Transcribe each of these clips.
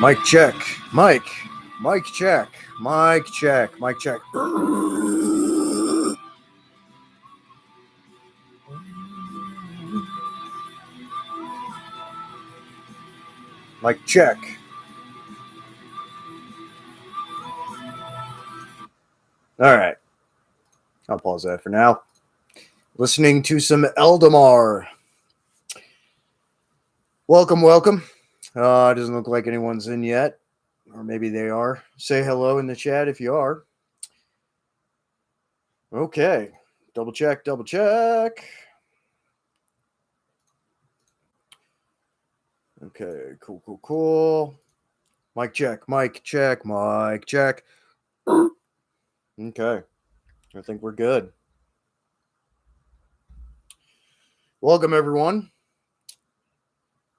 Mic check. Mic. Mic check. Mic check. Mic check. Mic check. All right. I'll pause that for now. Listening to some Eldamar. Welcome, welcome. It doesn't look like anyone's in yet, or maybe they are. Say hello in the chat if you are. Okay. Double check, double check. Okay, cool, cool, cool. Mic check, mic check, mic check. Okay. I think we're good. Welcome, everyone.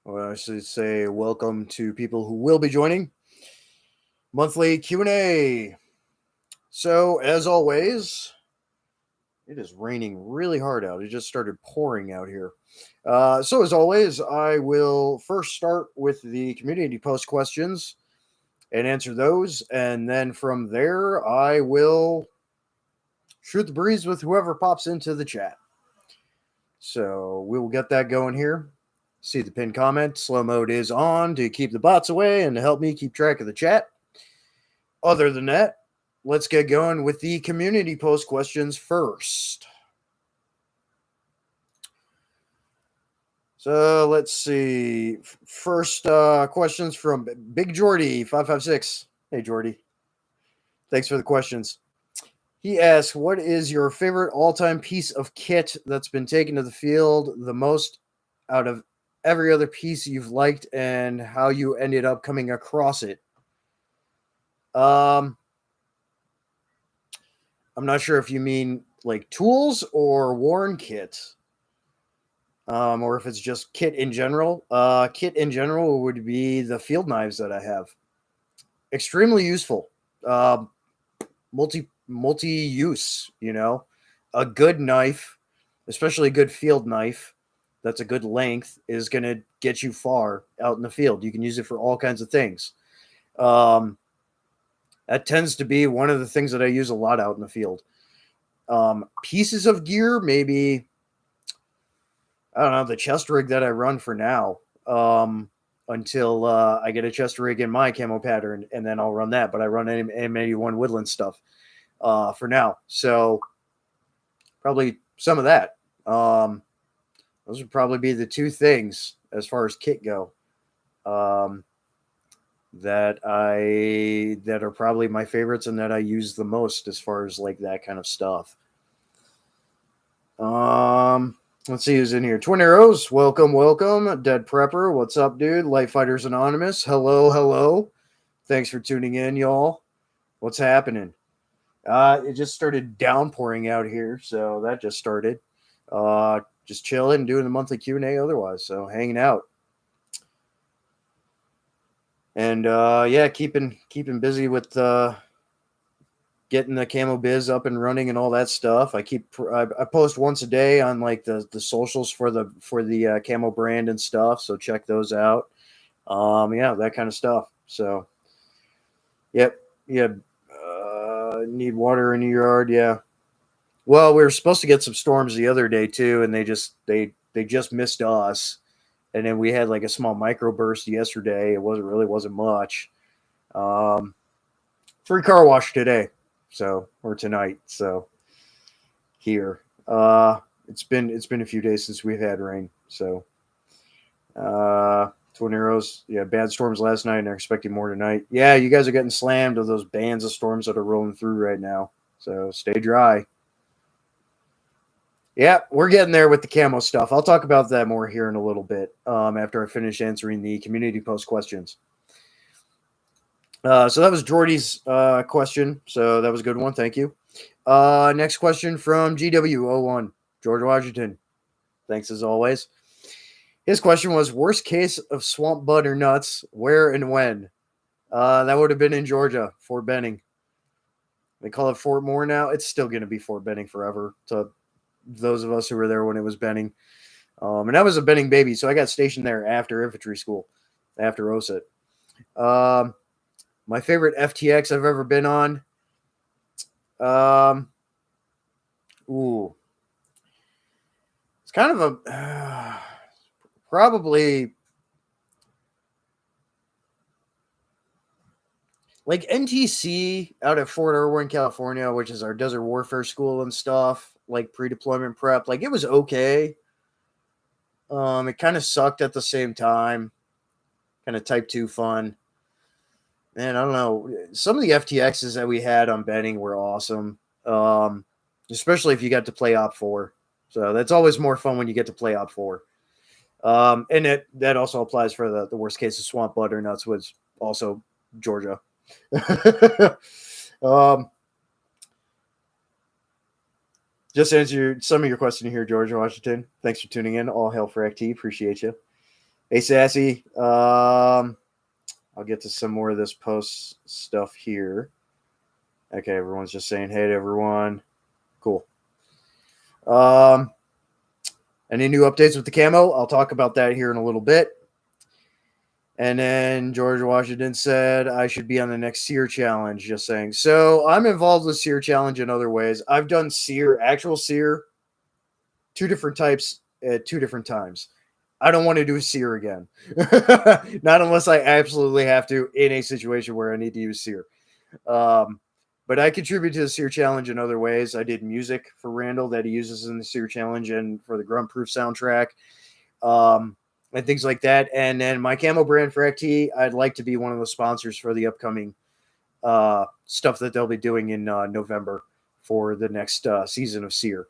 Well, I should say welcome to people who will be joining. Monthly Q&A. So, as always, it is raining really hard out. It just started pouring out here. So, as always, I will first start with the community post questions and answer those. And then from there, I will shoot the breeze with whoever pops into the chat. So, we will get that going here. See the pinned comment. Slow mode is on to keep the bots away and to help me keep track of the chat. Other than that, let's get going with the community post questions first. So let's see. First questions from Big Jordy 556. Hey Jordy, thanks for the questions. He asks, "What is your favorite all-time piece of kit that's been taken to the field the most out of every other piece you've liked, and how you ended up coming across it?" I'm not sure if you mean like tools or worn kit. Or if it's just kit in general. Kit in general would be the field knives that I have. Extremely useful. Multi use. A good knife, especially a good field knife, that's a good length, is going to get you far out in the field. You can use it for all kinds of things. That tends to be one of the things that I use a lot out in the field. Pieces of gear, maybe. I don't know, the chest rig that I run for now, until I get a chest rig in my camo pattern, and then I'll run that. But I run M81 Woodland stuff for now. So probably some of that. Those would probably be the two things as far as kit go that are probably my favorites and that I use the most as far as like that kind of stuff. Let's see who's in here. Twin Arrows, welcome, welcome. Dead Prepper, what's up, dude? Light Fighters Anonymous, hello, hello. Thanks for tuning in, y'all. What's happening? It just started downpouring out here, so that just started. Just chilling, doing the monthly Q&A otherwise, so hanging out. And yeah, keeping busy with getting the camo biz up and running and all that stuff. I post once a day on like the socials for the camo brand and stuff. So check those out. Yeah, that kind of stuff. So, yep. Yeah. Need water in your yard. Yeah. Well, we were supposed to get some storms the other day too, and they just missed us. And then we had like a small microburst yesterday. It wasn't much. Free car wash today. So, or tonight. So here, it's been a few days since we've had rain. So, Twin Arrows, yeah, bad storms last night, and they're expecting more tonight. Yeah, you guys are getting slammed with those bands of storms that are rolling through right now. So stay dry. Yeah, we're getting there with the camo stuff. I'll talk about that more here in a little bit after I finish answering the community post questions. So that was Jordy's question. So that was a good one. Thank you. Next question from GW01, George Washington. Thanks as always. His question was, worst case of swamp bud or nuts, where and when? That would have been in Georgia, Fort Benning. They call it Fort Moore now. It's still going to be Fort Benning forever to those of us who were there when it was Benning. And I was a Benning baby, so I got stationed there after infantry school, after OSIT. My favorite FTX I've ever been on. Ooh, it's kind of a probably like NTC out at Fort Irwin, California, which is our desert warfare school and stuff, like pre-deployment prep. Like it was okay. It kind of sucked at the same time. Kind of type 2 fun. Man, I don't know. Some of the FTXs that we had on betting were awesome. Especially if you got to play Op 4. So that's always more fun when you get to play Op 4. And that also applies for the worst case of Swamp Butternuts, was also Georgia. Just answer some of your question here, George Washington. Thanks for tuning in. All hail for XT. Appreciate you. Hey, Sassy. I'll get to some more of this post stuff here. Okay, everyone's just saying hey to everyone. Cool. Any new updates with the camo? I'll talk about that here in a little bit. And then George Washington said I should be on the next SEER challenge, just saying. So I'm involved with SEER challenge in other ways. I've done SEER, actual SEER, 2 different types at 2 different times. I don't want to do SEER again. Not unless I absolutely have to in a situation where I need to use SEER. But I contribute to the SEER challenge in other ways. I did music for Randall that he uses in the SEER challenge and for the Grunt Proof soundtrack. And things like that. And then my camo brand for XT, I'd like to be one of the sponsors for the upcoming stuff that they'll be doing in November for the next season of SEER.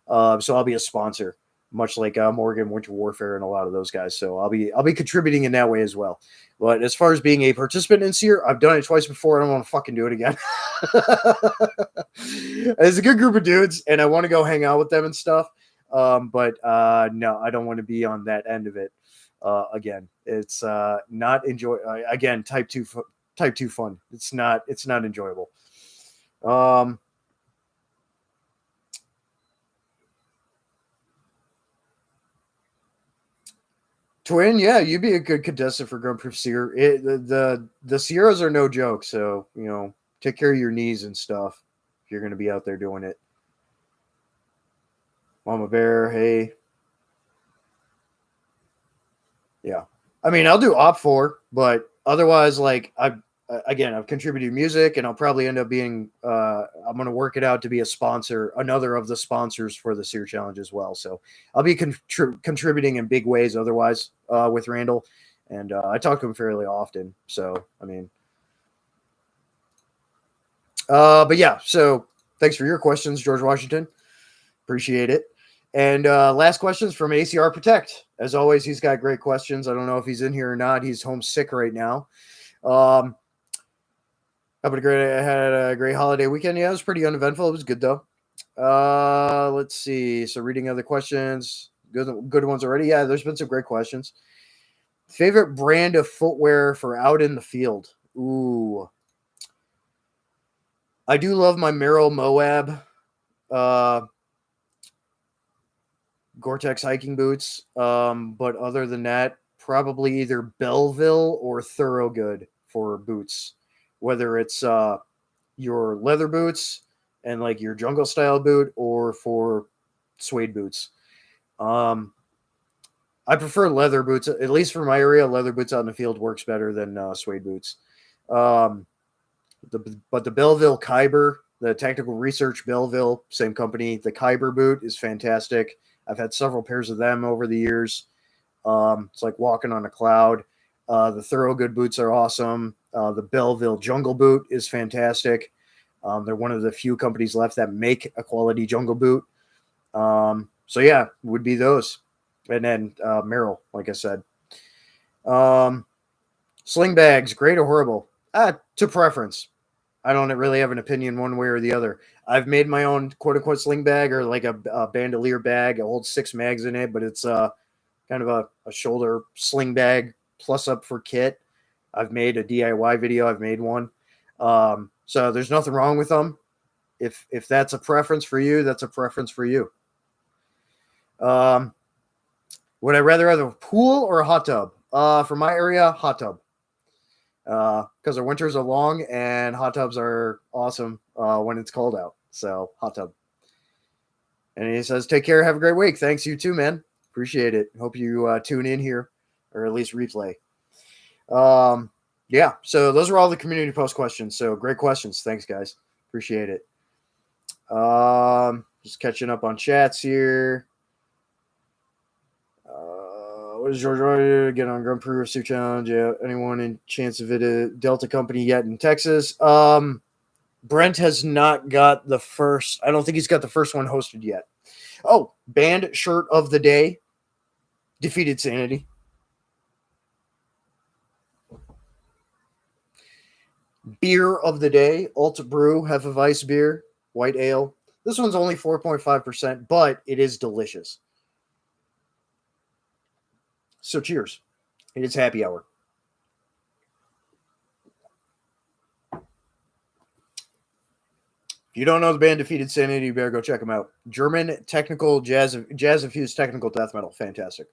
So I'll be a sponsor, much like Morgan, Winter Warfare, and a lot of those guys. So I'll be contributing in that way as well. But as far as being a participant in SEER, I've done it twice before. I don't want to fucking do it again. It's a good group of dudes, and I want to go hang out with them and stuff. But no, I don't want to be on that end of it. Again, it's not enjoy. Again, type 2 fun. It's not enjoyable. Twin, yeah, you'd be a good contestant for Grunt Proof SEER. The Sierras are no joke, so take care of your knees and stuff if you're going to be out there doing it. Mama Bear, hey. Yeah. I mean, I'll do Op 4, but otherwise, like, I've contributed music, and I'll probably end up being, I'm going to work it out to be a sponsor, another of the sponsors for the SEER Challenge as well. So I'll be contributing in big ways otherwise with Randall. And I talk to him fairly often. So, I mean, but yeah, so thanks for your questions, George Washington. Appreciate it. And last questions from ACR Protect. As always, he's got great questions. I don't know if he's in here or not. He's homesick right now. I had a great holiday weekend. Yeah, it was pretty uneventful. It was good though. Let's see. So reading other questions, good ones already. Yeah, there's been some great questions. Favorite brand of footwear for out in the field? Ooh, I do love my Merrell Moab Gore-Tex hiking boots. But other than that, probably either Belleville or Thorogood for boots. Whether it's your leather boots and like your jungle style boot, or for suede boots. I prefer leather boots, at least for my area. Leather boots out in the field works better than suede boots. But the Belleville Kyber, the Tactical Research Belleville, same company. The Kyber boot is fantastic. I've had several pairs of them over the years. It's like walking on a cloud. The Thorogood boots are awesome. The Belleville Jungle Boot is fantastic. They're one of the few companies left that make a quality jungle boot. So yeah, would be those. And then Merrell, like I said. Sling bags, great or horrible? To preference. I don't really have an opinion one way or the other. I've made my own quote unquote sling bag, or like a bandolier bag. It holds 6 mags in it, but it's kind of a shoulder sling bag plus up for kit. I've made a DIY video. I've made one. So there's nothing wrong with them. If that's a preference for you, that's a preference for you. Would I rather have a pool or a hot tub? For my area, hot tub. because our winters are long and hot tubs are awesome when it's cold out. So hot tub. And he says, "Take care. Have a great week. Thanks, you too, man. Appreciate it. Hope you tune in here, or at least replay." Yeah. So those are all the community post questions. So great questions. Thanks, guys. Appreciate it. Just catching up on chats here. What is George get on Grand Prix Suit Challenge? Yeah, anyone in chance of it a Delta company yet in Texas? Brent has not got the first. I don't think he's got the first one hosted yet. Oh, band shirt of the day. Defeated Sanity. Beer of the day. Ultra Brew Hefeweiss beer. White ale. This one's only 4.5%, but it is delicious. So cheers. It is happy hour. If you don't know the band Defeated Sanity, you better go check them out. German technical jazz infused technical death metal. Fantastic.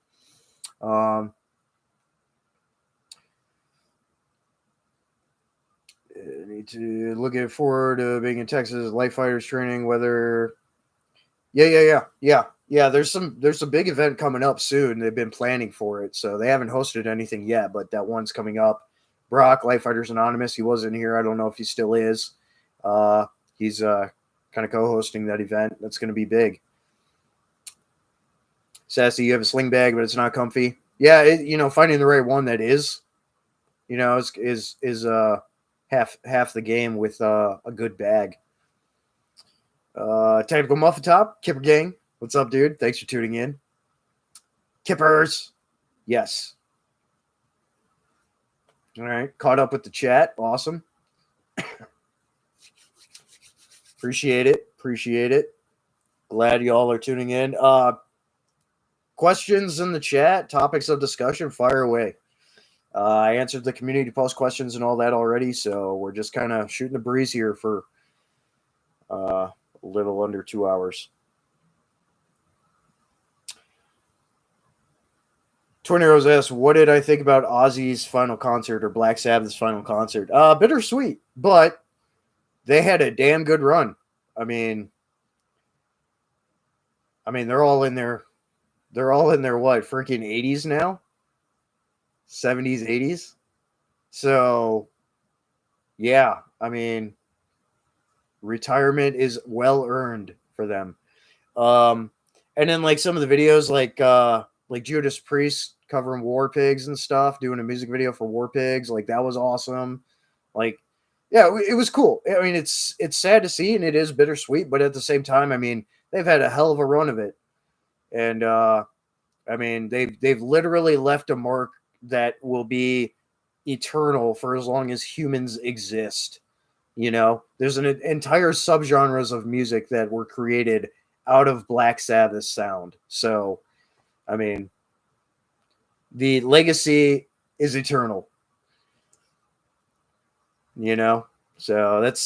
Need to looking forward to being in Texas. Light fighters training. Whether, yeah. There's a big event coming up soon. They've been planning for it, so they haven't hosted anything yet, but that one's coming up. Brock, Light Fighters Anonymous. He wasn't here. I don't know if he still is. He's kind of co-hosting that event. That's going to be big. Sassy, you have a sling bag, but it's not comfy. Yeah, finding the right one that is, is half the game with a good bag. Technical Muffin Top, Kipper Gang. What's up, dude? Thanks for tuning in. Kippers. Yes. All right. Caught up with the chat. Awesome. Appreciate it. Glad y'all are tuning in. Questions in the chat, topics of discussion, fire away. I answered the community post questions and all that already, so we're just kind of shooting the breeze here for a little under 2 hours. 20 Rose asks, what did I think about Ozzy's final concert or Black Sabbath's final concert? Bittersweet, but they had a damn good run. I mean, they're all in their what, freaking 80s now? 70s, 80s? So, yeah, retirement is well earned for them. And then like some of the videos, like Judas Priest covering War Pigs and stuff, doing a music video for War Pigs, like that was awesome. Like, yeah, it was cool. I mean, it's sad to see, and it is bittersweet, but at the same time, they've had a hell of a run of it, and they've literally left a mark that will be eternal for as long as humans exist. There's an entire subgenres of music that were created out of Black Sabbath sound. So, the legacy is eternal. So that's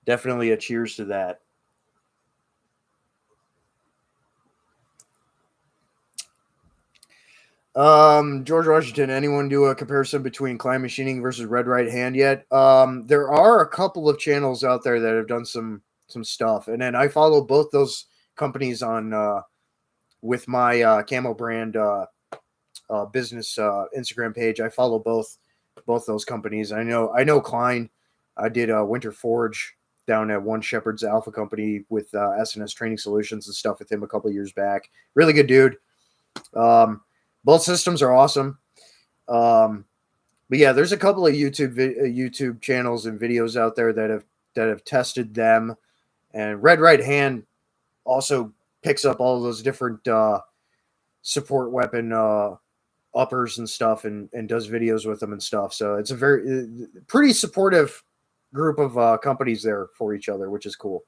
definitely a cheers to that. George Washington, anyone do a comparison between Climb Machining versus Red Right Hand yet? There are a couple of channels out there that have done some stuff, and then I follow both those companies on with my Camo Brand business Instagram page. I follow both those companies. I know Klein. I did a Winter Forge down at One Shepherd's Alpha Company with SNS Training Solutions and stuff with him a couple of years back. Really good dude. Both systems are awesome. But yeah, there's a couple of YouTube channels and videos out there that have tested them. And Red Right Hand also picks up all of those different support weapon uppers and stuff and does videos with them and stuff. So it's a pretty supportive group of companies there for each other, which is cool.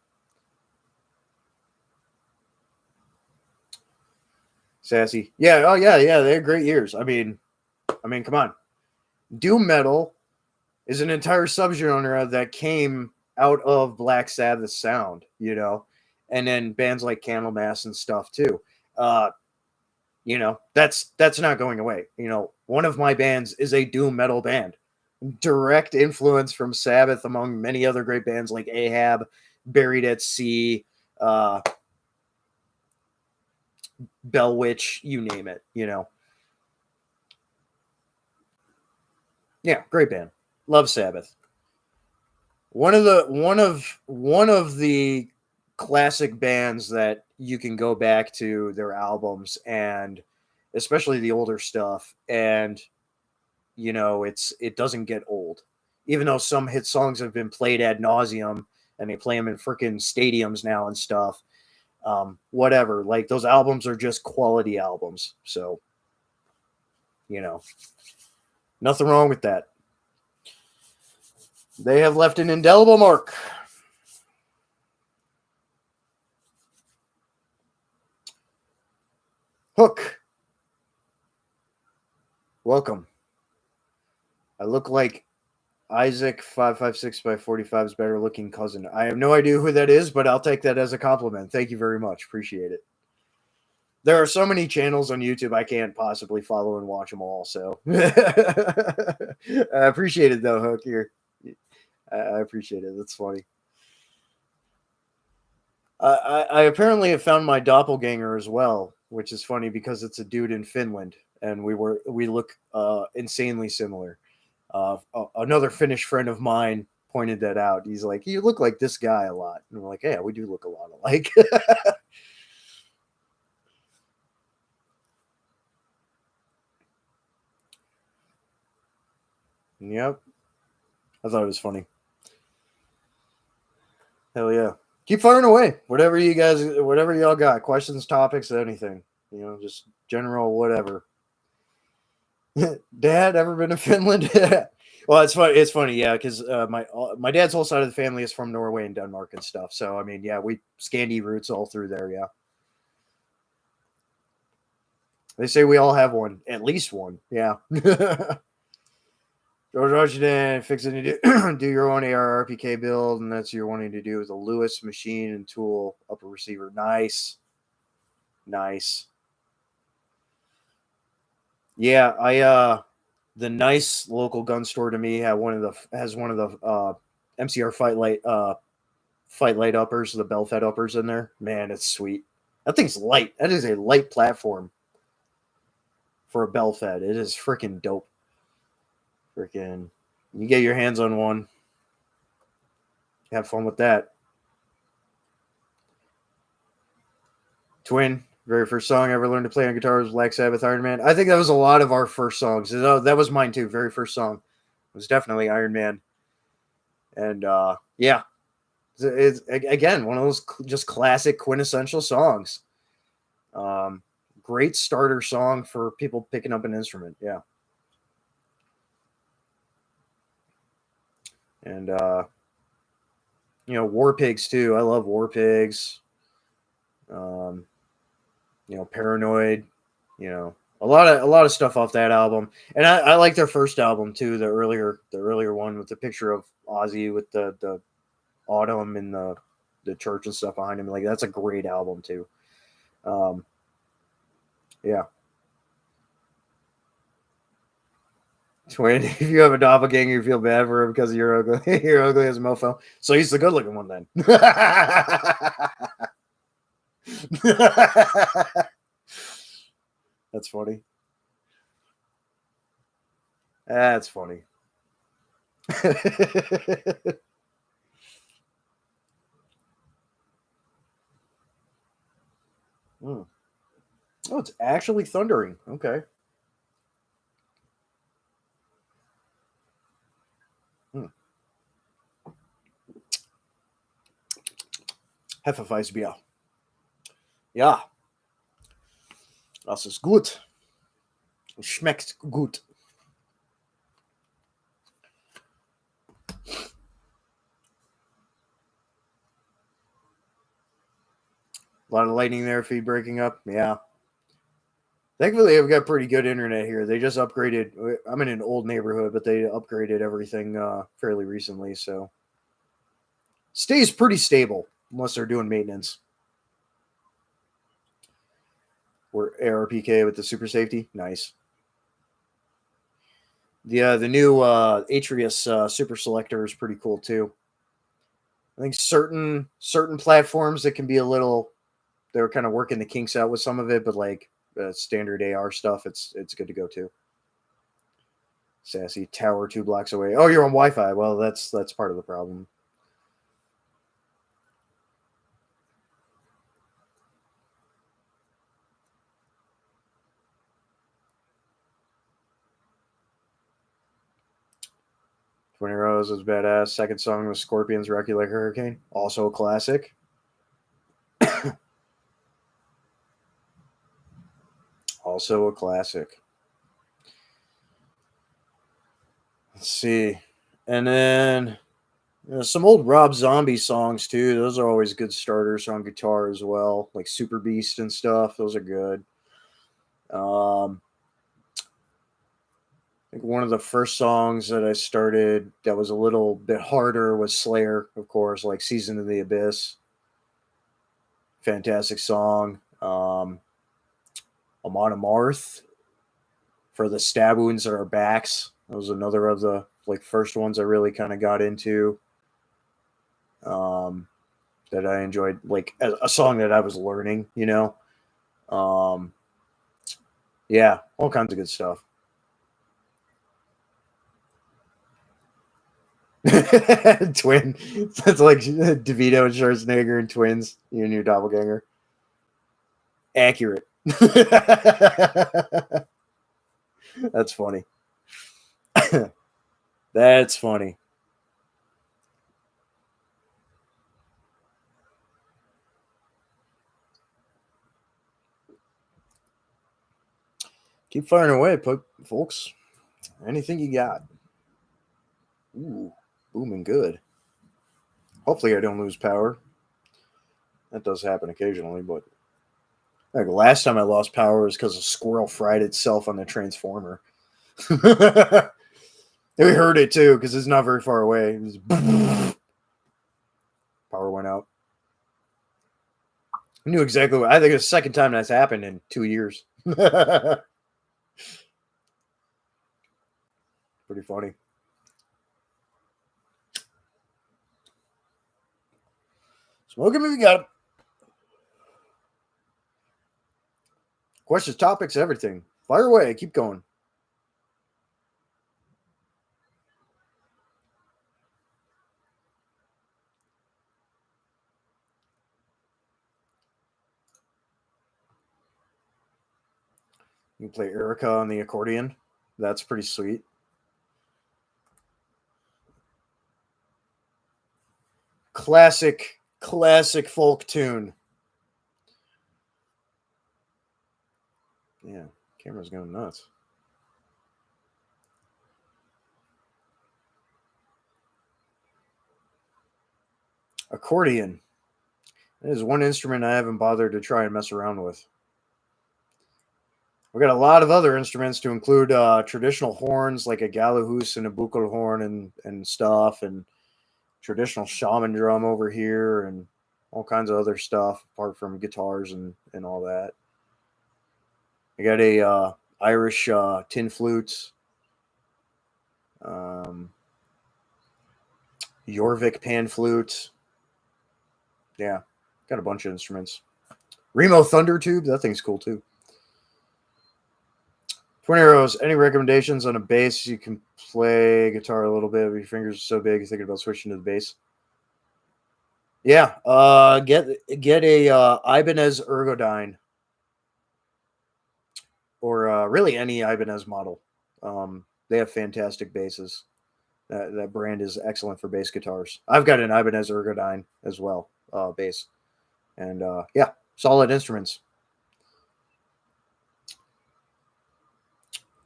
Sassy. Yeah. Oh yeah. Yeah. They had great years. I mean, come on. Doom metal is an entire subgenre that came out of Black Sabbath sound, and then bands like Candlemass and stuff too. That's not going away. One of my bands is a doom metal band. direct influence from Sabbath, among many other great bands like Ahab, Buried at Sea, Bell Witch, you name it, you know. Yeah, great band. Love Sabbath. One of the classic bands that you can go back to their albums, and especially the older stuff, and you know, it doesn't get old. Even though some hit songs have been played ad nauseum and they play them in freaking stadiums now and stuff. Whatever. Like, those albums are just quality albums. So, you know, nothing wrong with that. They have left an indelible mark. Hook, welcome. I look like Isaac 556 by 45's better looking cousin. I have no idea who that is, but I'll take that as a compliment. Thank you very much. Appreciate it. There are so many channels on YouTube I can't possibly follow and watch them all. So I appreciate it though, Hook. Here, I appreciate it. That's funny. I apparently have found my doppelganger as well, which is funny because it's a dude in Finland, and we look insanely similar. Another Finnish friend of mine pointed that out. He's like, "You look like this guy a lot," and we're like, "Yeah, we do look a lot alike." Yep, I thought it was funny. Hell yeah. Keep firing away. Whatever y'all got. Questions, topics, anything. You know, just general whatever. Dad, ever been to Finland? Well, it's funny. It's funny, yeah, because my dad's whole side of the family is from Norway and Denmark and stuff. So I mean, yeah, we Scandi roots all through there. Yeah, they say we all have one, at least one. Yeah. George Washington fixing to do your own ARRPK build, and that's you're wanting to do with a Lewis machine and tool upper receiver. Nice, nice. Yeah, the nice local gun store to me has one of the MCR fight light uppers, the bell fed uppers in there. Man, it's sweet. That thing's light. That is a light platform for a bell fed. It is freaking dope. Freaking, you get your hands on one. Have fun with that. Twin, very first song I ever learned to play on guitar was Black Sabbath, Iron Man. I think that was a lot of our first songs. That was mine too. Very first song was definitely Iron Man. And yeah, it's again one of those just classic quintessential songs. Great starter song for people picking up an instrument. Yeah. And you know, War Pigs too. I love War Pigs. Um, you know, Paranoid. You know, a lot of stuff off that album, and I like their first album too. The earlier one with the picture of Ozzy with the autumn and the church and stuff behind him. Like, that's a great album too. Um, yeah. Twin, if you have a doppelganger, you feel bad for him because you're ugly. You're ugly as a mofo. So he's the good looking one then. That's funny. That's funny. Mm. Oh, it's actually thundering. Okay. Mm. Hefeweißbier. Ja, das ist gut. Schmeckt gut. A lot of lightning there, feed breaking up. Yeah. Thankfully, I've got pretty good internet here. They just upgraded. I'm in an old neighborhood, but they upgraded everything fairly recently. So stays pretty stable unless they're doing maintenance. We're ARPK with the super safety. Nice. The new Atreus Super Selector is pretty cool too. I think certain platforms that can be a little, they're kind of working the kinks out with some of it, but like standard AR stuff, it's good to go too. Sassy tower 2 blocks away. Oh, you're on Wi-Fi. Well, that's part of the problem. Twin Arrows is badass. Second song was Scorpions Rocky Like Hurricane. Also a classic. Also a classic. Let's see. And then some old Rob Zombie songs too. Those are always good starters on guitar as well, like Super Beast and stuff. Those are good. I think one of the first songs that I started that was a little bit harder was Slayer, of course, like Season of the Abyss. Fantastic song. Amon Amarth for the stab wounds that are backs. That was another of the like first ones I really kind of got into. That I enjoyed, like a song that I was learning, you know. Um, yeah, all kinds of good stuff. Twin. That's like DeVito and Schwarzenegger and twins. You and your doppelganger. Accurate. That's funny. That's funny. Keep firing away, folks. Anything you got. Ooh, booming good. Hopefully I don't lose power. That does happen occasionally, but like last time I lost power was because a squirrel fried itself on the transformer. We heard it too because it's not very far away. It was power went out. I knew exactly what. I think it's the second time that's happened in 2 years. Pretty funny. Smoke him if you got him. Questions, topics, everything. Fire away. Keep going. You can play Erica on the accordion. That's pretty sweet. Classic folk tune. Yeah, camera's going nuts. Accordion. That is one instrument I haven't bothered to try and mess around with. We got a lot of other instruments to include traditional horns like a galahus and a buccal horn and stuff, and traditional shaman drum over here, and all kinds of other stuff apart from guitars and all that. I got a Irish tin flutes, um, Jorvik pan flute. Yeah, got a bunch of instruments. Remo Thunder Tube, that thing's cool too. Twin Arrows, any recommendations on a bass? You can play guitar a little bit, but your fingers are so big, you're thinking about switching to the bass. Yeah, get a Ibanez Ergodyne, or really any Ibanez model. They have fantastic basses. That brand is excellent for bass guitars. I've got an Ibanez Ergodyne as well, bass, and yeah, solid instruments.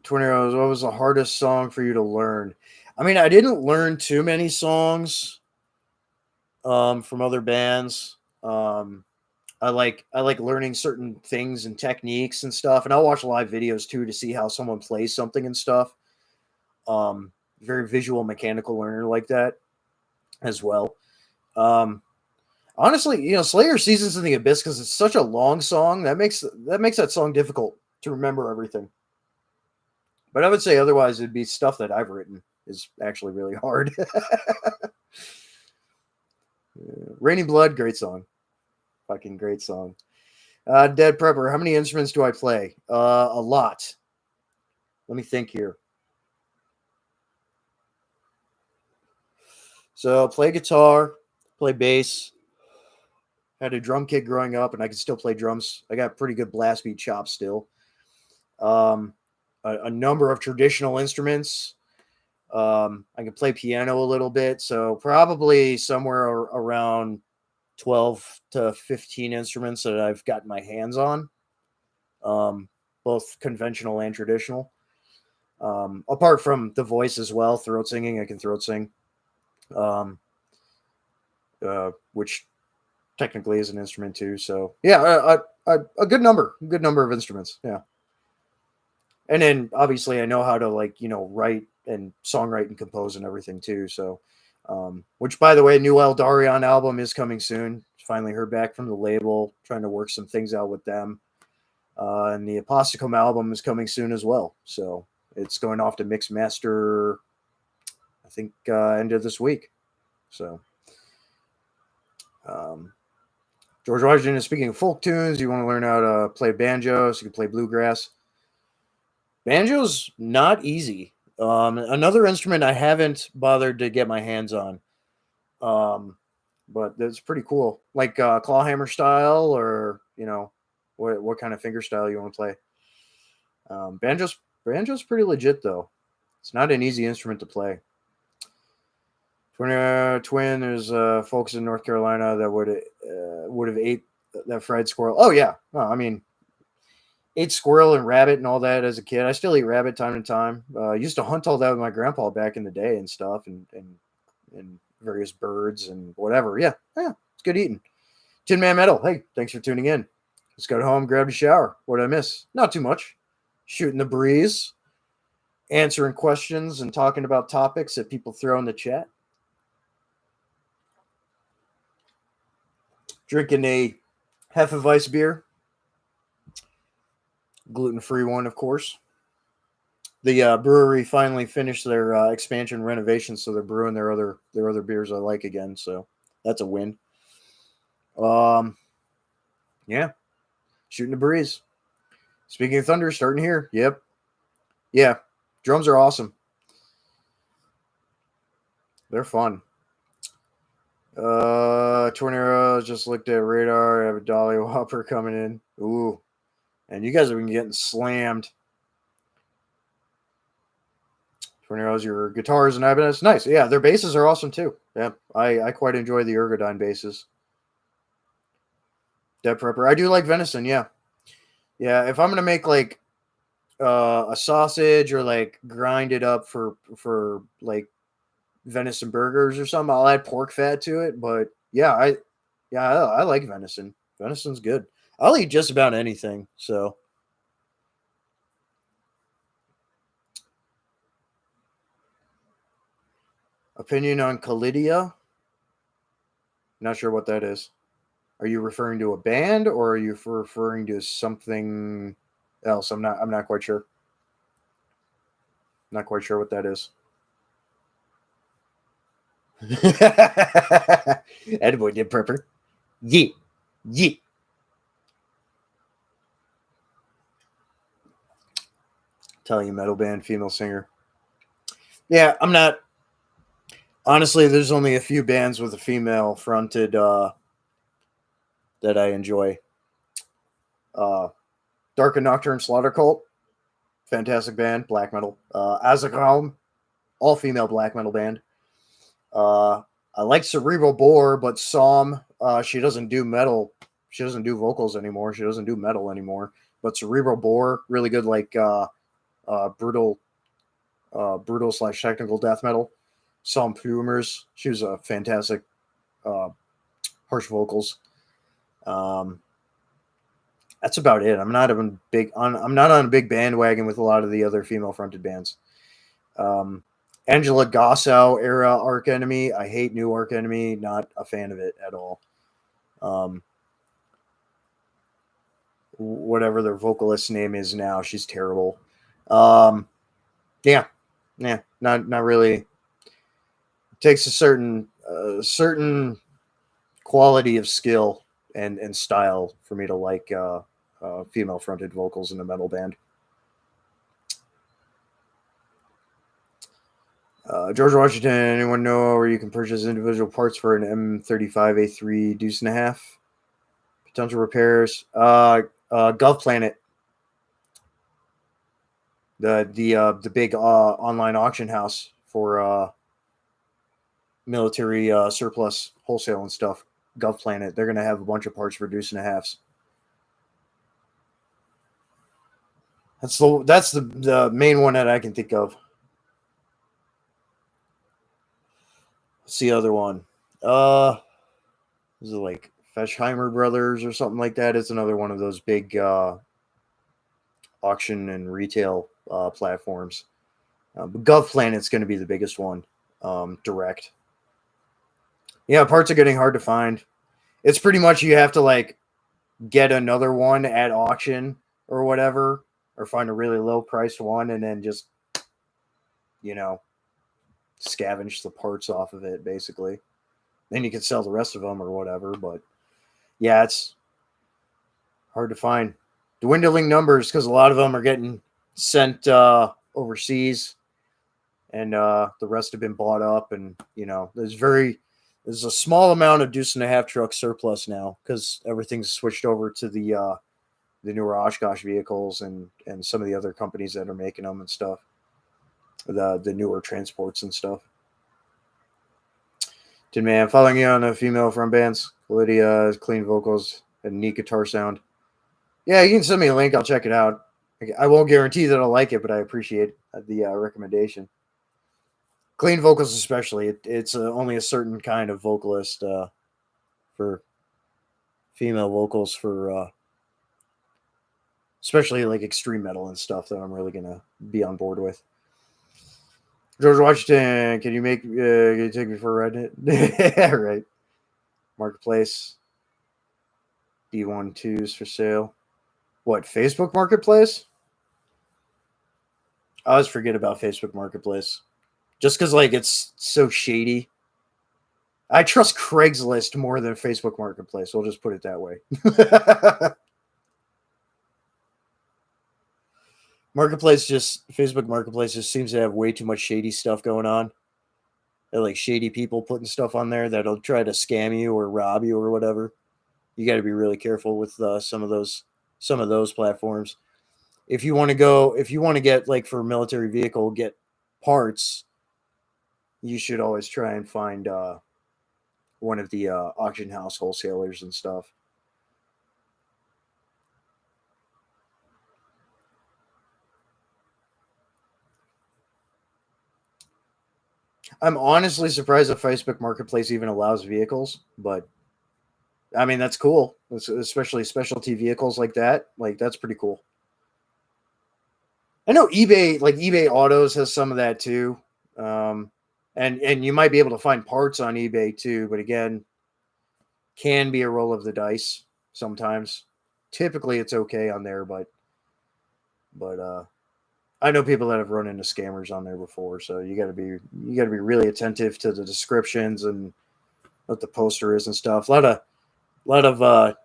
Twin Arrows, what was the hardest song for you to learn? I mean, I didn't learn too many songs from other bands. I like learning certain things and techniques and stuff, and I'll watch live videos too to see how someone plays something and stuff. Very visual, mechanical learner like that as well. Um, Honestly, Slayer Seasons in the Abyss, because it's such a long song that makes that song difficult to remember everything. But I would say otherwise it'd be stuff that I've written is actually really hard. Raining Blood, great song. Fucking great song. Dead Prepper, how many instruments do I play? A lot. Let me think here. So play guitar, play bass. Had a drum kit growing up, and I can still play drums. I got pretty good blast beat chops still. A number of traditional instruments. I can play piano a little bit, so probably somewhere around 12 to 15 instruments that I've gotten my hands on, both conventional and traditional. Apart from the voice as well, throat singing, I can throat sing, which technically is an instrument too. So yeah, a good number of instruments. Yeah. And then obviously I know how to write and songwrite and compose and everything too. So, which by the way, new Eldarion album is coming soon. Finally heard back from the label, trying to work some things out with them. And the Aposticum album is coming soon as well. So it's going off to mix master, I think, end of this week. So, George Washington is speaking of folk tunes. You want to learn how to play banjo so you can play bluegrass. Banjo's not easy. Another instrument I haven't bothered to get my hands on, but it's pretty cool. Like clawhammer style, or what kind of finger style you want to play. Banjo's pretty legit though. It's not an easy instrument to play. Twin, there's folks in North Carolina that would have ate that fried squirrel. Oh yeah, no, I mean, ate squirrel and rabbit and all that as a kid. I still eat rabbit time to time. Used to hunt all that with my grandpa back in the day and stuff, and various birds and whatever. Yeah, it's good eating. Tin Man Metal, hey, thanks for tuning in. Just got home, grabbed a shower. What did I miss? Not too much. Shooting the breeze, answering questions, and talking about topics that people throw in the chat. Drinking a Hefeweiss beer. Gluten-free one, of course. The brewery finally finished their expansion renovation, so they're brewing their other beers I like again. So that's a win. Yeah, shooting the breeze. Speaking of thunder, starting here. Yep. Yeah, drums are awesome. They're fun. Tornado just looked at radar. I have a Dolly Whopper coming in. Ooh, and you guys have been getting slammed. Tornadoes, your guitars and Ibanez. Nice. Yeah, their basses are awesome too. Yeah, I quite enjoy the Ergodyne basses. Dead Prepper. I do like venison, yeah. Yeah, if I'm gonna make like a sausage or like grind it up for like venison burgers or something, I'll add pork fat to it. But yeah, I like venison. Venison's good. I'll eat just about anything. So opinion on Calidia? Not sure what that is. Are you referring to a band or are you referring to something else? I'm not quite sure. Not quite sure what that is. Attaboy, Dead Prepper. Yeah. Yeah. Italian metal band, female singer. Yeah, I'm not. Honestly, there's only a few bands with a female fronted that I enjoy. Dark and Nocturne Slaughter Cult, fantastic band, black metal. Azakam, all female black metal band. I like Cerebral Bore, but Psalm, she doesn't do metal. She doesn't do vocals anymore. She doesn't do metal anymore. But Cerebral Bore, really good, like brutal / technical death metal. Psalm Plumers, she was a fantastic, harsh vocals. That's about it. I'm not on a big bandwagon with a lot of the other female fronted bands. Angela Gossow era Arch Enemy. I hate new Arch Enemy. Not a fan of it at all. Whatever their vocalist name is now, she's terrible. Yeah, yeah, not really. It takes a certain quality of skill and style for me to like female fronted vocals in a metal band. George Washington, anyone know where you can purchase individual parts for an M35A3 deuce and a half? Potential repairs. Gov Planet, the big online auction house for military surplus wholesale and stuff. Gov Planet. They're gonna have a bunch of parts for deuce and a halves. That's the main one that I can think of. What's the other one? Uh, is it like Feshheimer Brothers or something like that? It's another one of those big auction and retail platforms. But Gov Planet's going to be the biggest one. Direct. Yeah, parts are getting hard to find. It's pretty much you have to like get another one at auction or whatever, or find a really low priced one, and then just you know scavenge the parts off of it. Basically, then you can sell the rest of them or whatever. But yeah, it's hard to find. Dwindling numbers because a lot of them are getting sent overseas, and the rest have been bought up. And there's a small amount of deuce and a half truck surplus now because everything's switched over to the newer Oshkosh vehicles and some of the other companies that are making them and stuff. The newer transports and stuff. Tin Man, following you on the female front bands. Lydia, clean vocals, and neat guitar sound. Yeah, you can send me a link. I'll check it out. I won't guarantee that I'll like it, but I appreciate the recommendation. Clean vocals, especially. It's only a certain kind of vocalist for female vocals for especially like extreme metal and stuff that I'm really gonna be on board with. George Washington, can you take me for a ride? Yeah, right. Marketplace D12s for sale. What, Facebook Marketplace? I always forget about Facebook Marketplace just because like it's so shady. I trust Craigslist more than Facebook Marketplace. We'll just put it that way. Facebook Marketplace just seems to have way too much shady stuff going on. They're like shady people putting stuff on there that'll try to scam you or rob you or whatever. You got to be really careful with some of those platforms. If you want to get like for a military vehicle, get parts, you should always try and find one of the auction house wholesalers and stuff. I'm honestly surprised that Facebook Marketplace even allows vehicles, but I mean that's cool, especially specialty vehicles like that. Like that's pretty cool. I know eBay Autos has some of that too, um, and you might be able to find parts on eBay too. But again, can be a roll of the dice sometimes. Typically, it's okay on there, but I know people that have run into scammers on there before. So you got to be really attentive to the descriptions and what the poster is and stuff. A lot of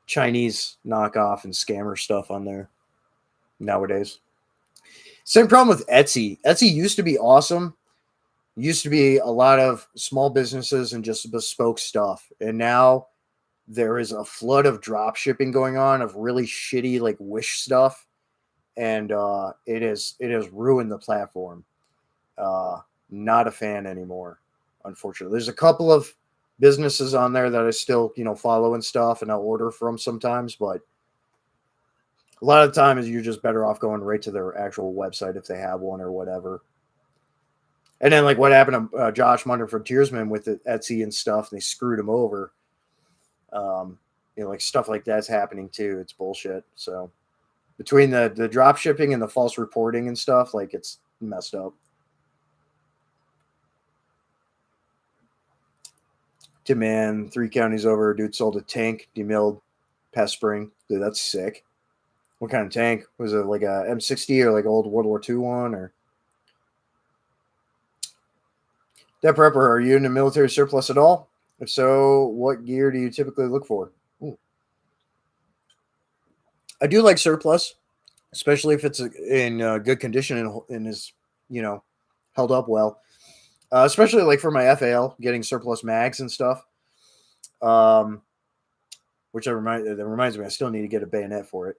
Chinese knockoff and scammer stuff on there nowadays. Same problem with Etsy. Etsy used to be awesome. Used to be a lot of small businesses and just bespoke stuff. And now there is a flood of drop shipping going on of really shitty like Wish stuff. And it has ruined the platform. Uh, Not a fan anymore, unfortunately. There's a couple of businesses on there that I still, follow and stuff and I'll order from sometimes, but a lot of the time is you're just better off going right to their actual website if they have one or whatever. And then like what happened to Josh Munder from Tearsman with the Etsy and stuff, and they screwed him over. Um, like stuff like that's happening too. It's bullshit. So between the drop shipping and the false reporting and stuff, like it's messed up. Demand 3 counties over, dude sold a tank demilled past spring. Dude, that's sick. What kind of tank? Was it like a M60 or like old World War II one? Or that prepper, are you into military surplus at all? If so, what gear do you typically look for? Ooh. I do like surplus, especially if it's in good condition and is, you know, held up well. Especially like for my FAL, getting surplus mags and stuff. Um, which that reminds me, I still need to get a bayonet for it.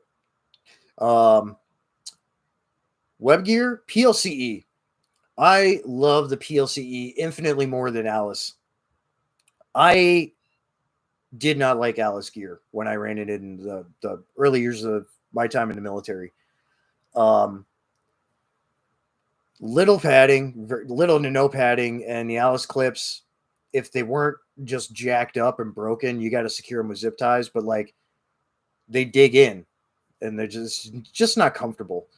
Web gear, PLCE. I love the PLCE infinitely more than Alice. I did not like Alice gear when I ran it in the early years of my time in the military. Um, little padding, little to no padding, and the Alice clips, if they weren't just jacked up and broken, you got to secure them with zip ties. But like they dig in, and they're just not comfortable.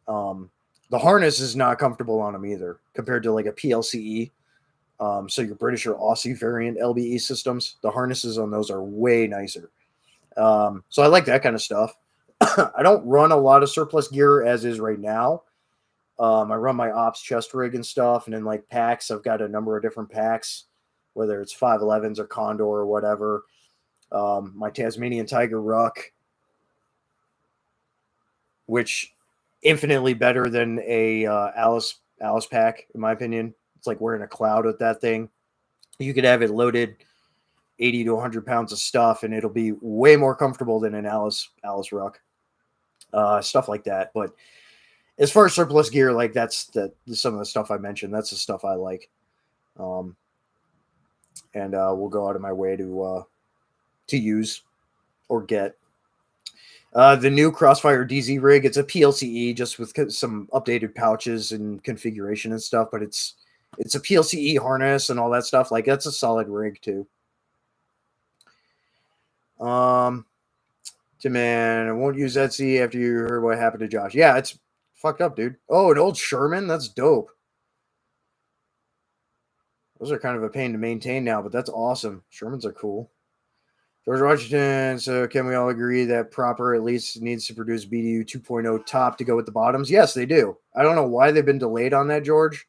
The harness is not comfortable on them either, compared to like a PLCE. So your British or Aussie variant LBE systems, the harnesses on those are way nicer. So I like that kind of stuff. I don't run a lot of surplus gear as is right now. I run my ops chest rig and stuff, and then like packs. I've got a number of different packs, whether it's 511s or Condor or whatever. My Tasmanian Tiger Ruck, which infinitely better than a Alice pack in my opinion. It's like wearing a cloud with that thing. You could have it loaded 80 to 100 pounds of stuff, and it'll be way more comfortable than an Alice Ruck. Stuff like that. But as far as surplus gear, like that's some of the stuff I mentioned. That's the stuff I like, and we'll go out of my way to use or get. The new Crossfire DZ rig, it's a PLCE just with some updated pouches and configuration and stuff, but it's a PLCE harness and all that stuff. Like that's a solid rig too. Man, I won't use Etsy after you heard what happened to Josh. Yeah, it's fucked up, dude. Oh, an old Sherman? That's dope. Those are kind of a pain to maintain now, but that's awesome. Shermans are cool. George Washington, so can we all agree that Proper at least needs to produce BDU 2.0 top to go with the bottoms? Yes, they do. I don't know why they've been delayed on that, George,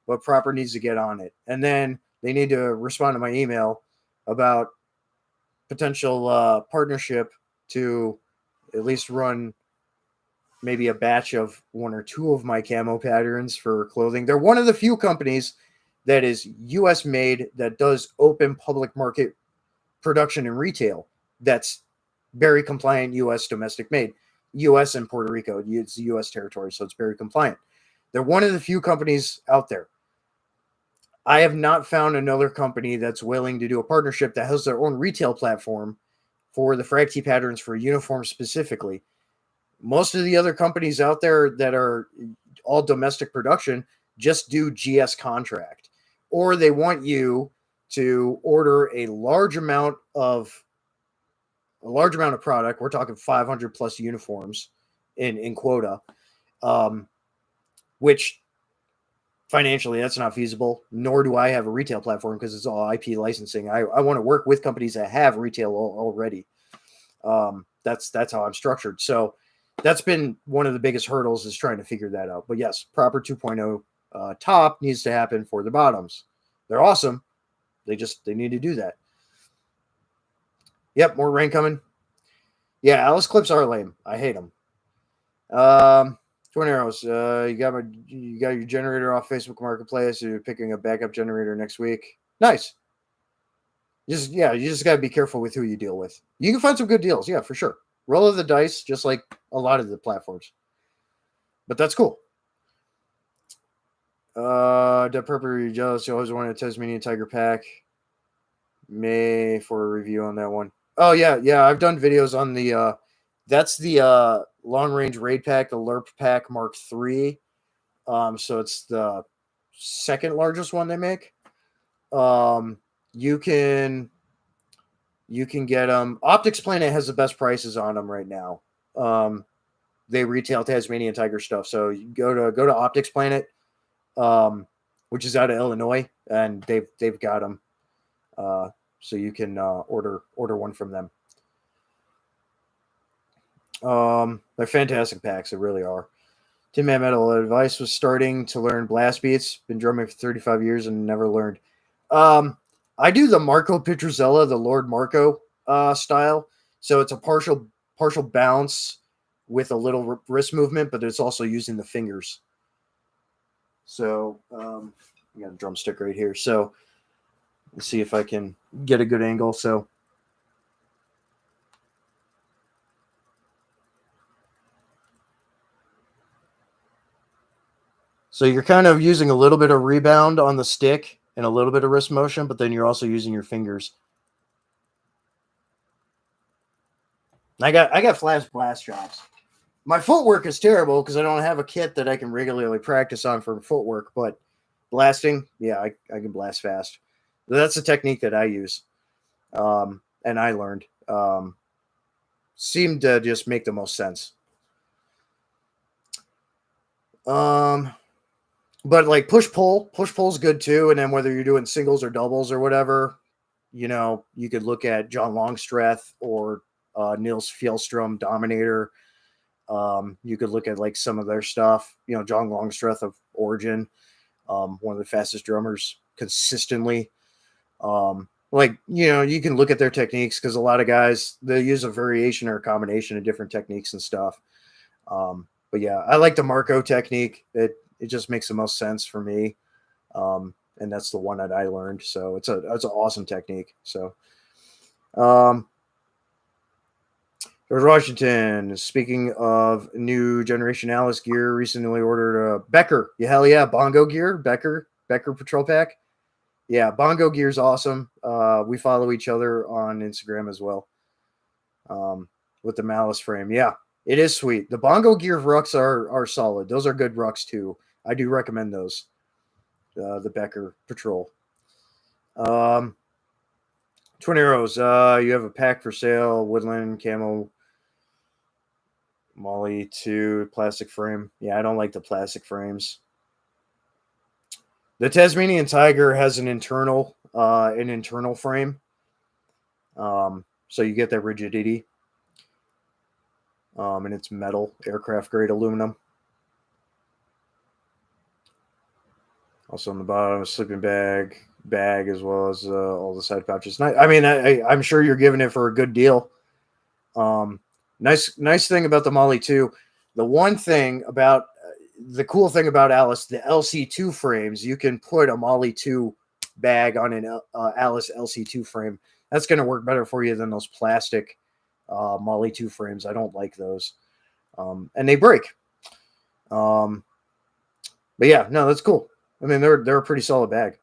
but Proper needs to get on it. And then they need to respond to my email about potential partnership to at least run maybe a batch of one or two of my camo patterns for clothing. They're one of the few companies that is US made that does open public market production and retail that's very compliant US domestic made. US and Puerto Rico, it's US territory, so it's very compliant. They're one of the few companies out there. I have not found another company that's willing to do a partnership that has their own retail platform for the frag tee patterns for uniforms specifically. Most of the other companies out there that are all domestic production just do GS contract, or they want you to order a large amount of product. We're talking 500 plus uniforms in quota, which financially that's not feasible, nor do I have a retail platform because it's all IP licensing. I want to work with companies that have retail already. That's how I'm structured. So that's been one of the biggest hurdles, is trying to figure that out. But yes, proper 2.0 top needs to happen for the bottoms. They're awesome. They need to do that. Yep, more rain coming. Yeah, Alice clips are lame. I hate them. Twin arrows. You got your generator off Facebook Marketplace. You're picking a backup generator next week. Nice. You just got to be careful with who you deal with. You can find some good deals, yeah, for sure. Roll of the dice, just like a lot of the platforms. But that's cool. Dead Purple, you jealous? You always wanted a Tasmanian Tiger pack. May for a review on that one. Oh yeah. I've done videos on the. That's the long range raid pack, the LERP pack Mark III. So it's the second largest one they make. You can get them. Optics Planet has the best prices on them right now. They retail Tasmanian Tiger stuff, so you go to Optics Planet, which is out of Illinois, and they've got them. So you can order one from them. They're fantastic packs. They really are. Tin Man Metal advice was starting to learn blast beats. Been drumming for 35 years and never learned. Um, I do the Marco Petruzella, the Lord Marco style. So it's a partial bounce with a little wrist movement, but it's also using the fingers. So I got a drumstick right here. So let's see if I can get a good angle. So you're kind of using a little bit of rebound on the stick and a little bit of wrist motion, but then you're also using your fingers. I got flash blast chops. My footwork is terrible because I don't have a kit that I can regularly practice on for footwork, but blasting, yeah, I can blast fast. That's the technique that I use. And I learned. Seemed to just make the most sense. Um, but like push pull's good too. And then whether you're doing singles or doubles or whatever, you could look at John Longstreth or Nils Fjellstrom Dominator. You could look at like some of their stuff. John Longstreth of Origin, one of the fastest drummers consistently. You can look at their techniques because a lot of guys they use a variation or a combination of different techniques and stuff. But yeah, I like the Marco technique. It just makes the most sense for me. And that's the one that I learned. So it's an awesome technique. So, George Washington. Speaking of new generation Alice gear, recently ordered a Becker. Yeah, hell yeah, bongo gear, Becker Patrol Pack. Yeah, bongo gear's awesome. We follow each other on Instagram as well. With the Malice frame, yeah, it is sweet. The bongo gear rucks are solid. Those are good rucks too. I do recommend those. The Becker Patrol. Twin Arrows. You have a pack for sale. Woodland Camo Molly 2 plastic frame. Yeah, I don't like the plastic frames. The Tasmanian Tiger has an internal frame. So you get that rigidity. And it's metal, aircraft grade aluminum. Also on the bottom, a sleeping bag as well as all the side pouches. I'm sure you're giving it for a good deal. Nice thing about the Molly 2. The cool thing about Alice, the LC2 frames, you can put a Molly 2 bag on an Alice LC2 frame. That's going to work better for you than those plastic Molly 2 frames. I don't like those. And they break. But yeah, no, that's cool. I mean, they're a pretty solid bag.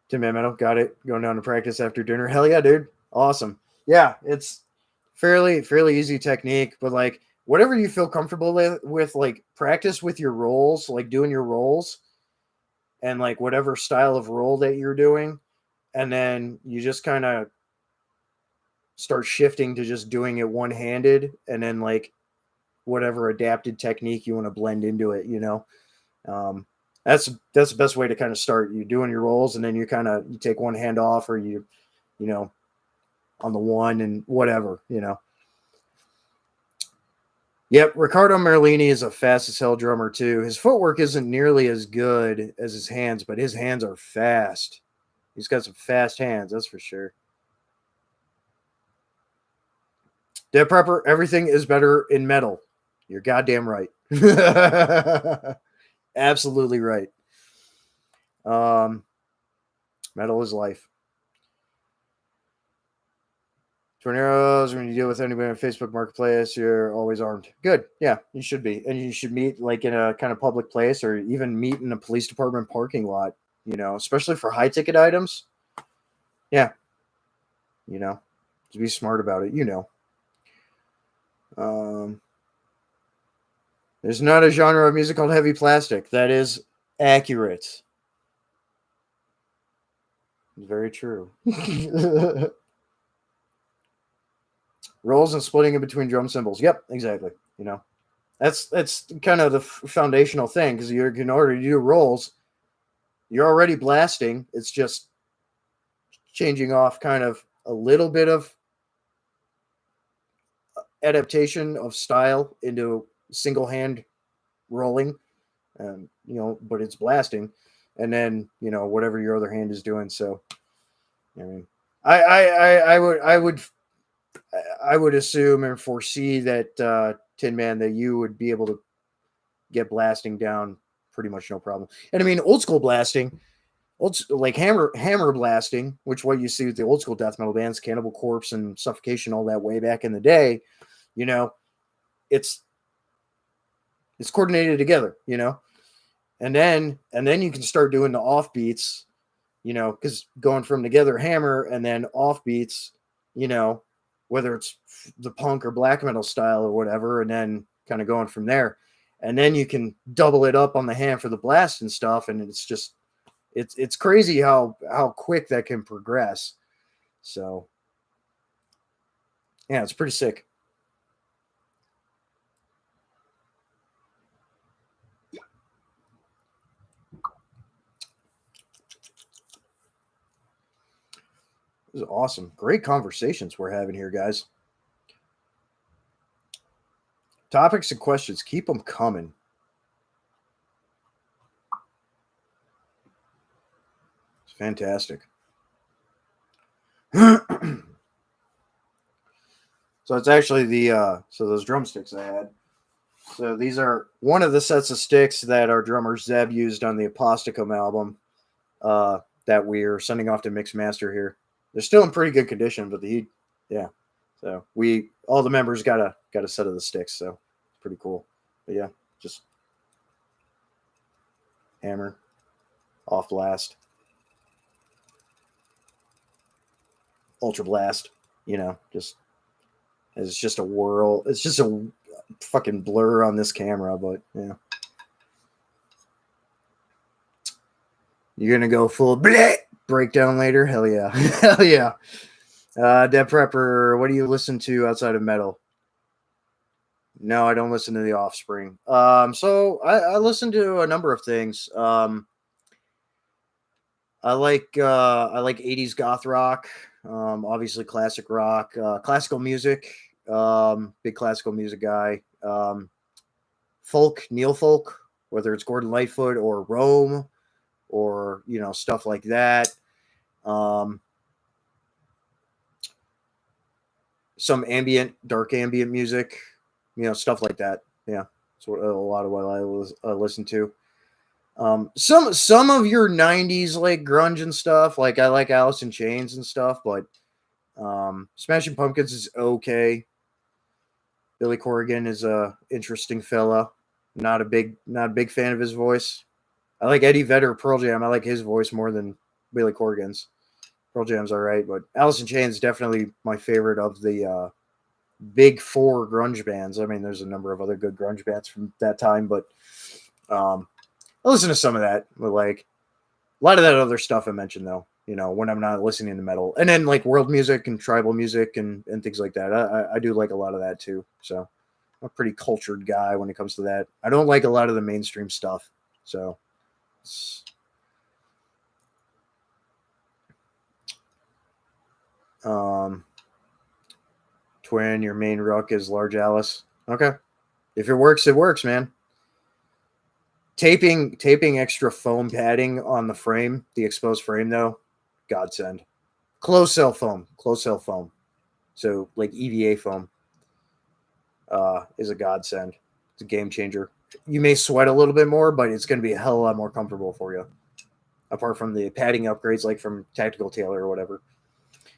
Tim Meadow got it. Going down to practice after dinner. Hell yeah, dude. Awesome. Yeah, it's fairly easy technique, but like whatever you feel comfortable with like practice with your rolls, like doing your rolls and like whatever style of roll that you're doing. And then you just kind of start shifting to just doing it one-handed and then like whatever adapted technique you want to blend into it, that's the best way to kind of start. You doing your rolls and then you take one hand off or you on the one and whatever. Yep, Riccardo Merlini is a fast as hell drummer too. His footwork isn't nearly as good as his hands, but his hands are fast. He's got some fast hands, that's for sure. Dead Prepper, everything is better in metal. You're goddamn right. Absolutely right. Metal is life. Tornadoes, when you deal with anybody on Facebook Marketplace, you're always armed. Good. Yeah, you should be. And you should meet like in a kind of public place or even meet in a police department parking lot, especially for high ticket items. Yeah. To be smart about it, There's not a genre of music called heavy plastic. That is accurate. Very true. Rolls and splitting in between drum cymbals. Yep, exactly. That's kind of the foundational thing because in order to do rolls, you're already blasting. It's just changing off kind of a little bit of adaptation of style into single hand rolling, but it's blasting, and then whatever your other hand is doing. So I mean, I would assume and foresee that Tin Man, that you would be able to get blasting down pretty much no problem. And I mean, old school blasting, like hammer blasting, which what you see with the old school death metal bands, Cannibal Corpse and Suffocation, all that way back in the day. You know, it's coordinated together. And then you can start doing the offbeats. Because going from together hammer and then offbeats, whether it's the punk or black metal style or whatever, and then kind of going from there. And then you can double it up on the hand for the blast and stuff. And it's just, it's crazy how quick that can progress. So, yeah, it's pretty sick. This is awesome. Great conversations we're having here, guys. Topics and questions, keep them coming. It's fantastic. So it's actually so those drumsticks I had. So these are one of the sets of sticks that our drummer Zeb used on the Aposticum album that we're sending off to Mix Master here. They're still in pretty good condition, but yeah. So all the members got a set of the sticks, so it's pretty cool. But yeah, just hammer, off blast, ultra blast. Just it's just a whirl. It's just a fucking blur on this camera, but yeah. You're gonna go full breakdown later? Hell yeah. Hell yeah. Dead Prepper, what do you listen to outside of metal? No, I don't listen to The Offspring. So I listen to a number of things. I like 80s goth rock, obviously classic rock, classical music, big classical music guy. Folk, neo folk, whether it's Gordon Lightfoot or Rome or stuff like that. Some dark ambient music, stuff like that. Yeah, that's what a lot of what I listen to. Some of your '90s like grunge and stuff. Like I like Alice in Chains and stuff, but Smashing Pumpkins is okay. Billy Corgan is a interesting fella. Not a big fan of his voice. I like Eddie Vedder, Pearl Jam. I like his voice more than Billy Corgan's. Pearl Jam's all right, but Alice in Chains is definitely my favorite of the big four grunge bands. I mean, there's a number of other good grunge bands from that time, but I listen to some of that. But like a lot of that other stuff I mentioned, though, when I'm not listening to metal, and then like world music and tribal music and things like that. I do like a lot of that too. So I'm a pretty cultured guy when it comes to that. I don't like a lot of the mainstream stuff. So. Twin, your main ruck is Large Alice. Okay. If it works, man. Taping extra foam padding on the frame, the exposed frame though, godsend. Closed cell foam. So like EVA foam is a godsend. It's a game changer. You may sweat a little bit more, but it's going to be a hell of a lot more comfortable for you. Apart from the padding upgrades like from Tactical Tailor or whatever.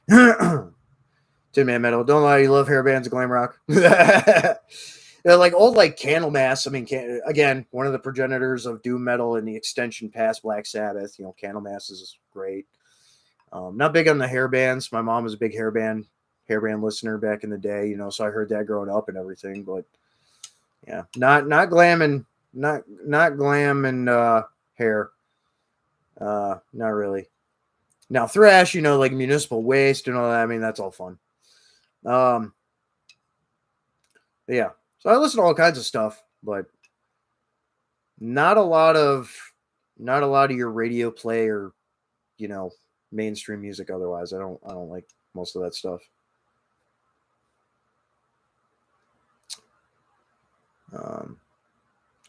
Tin Man Metal. Don't lie, you love hair bands, glam rock. Like old like Candlemass. I mean, again, one of the progenitors of doom metal and the extension past Black Sabbath. Candlemass is great. Not big on the hair bands. My mom was a big hairband listener back in the day. So I heard that growing up and everything. But yeah, not glam and not glam and hair. Not really. Now thrash, like Municipal Waste and all that. I mean, that's all fun. Yeah. So I listen to all kinds of stuff, but not a lot of your radio play or mainstream music. Otherwise, I don't like most of that stuff.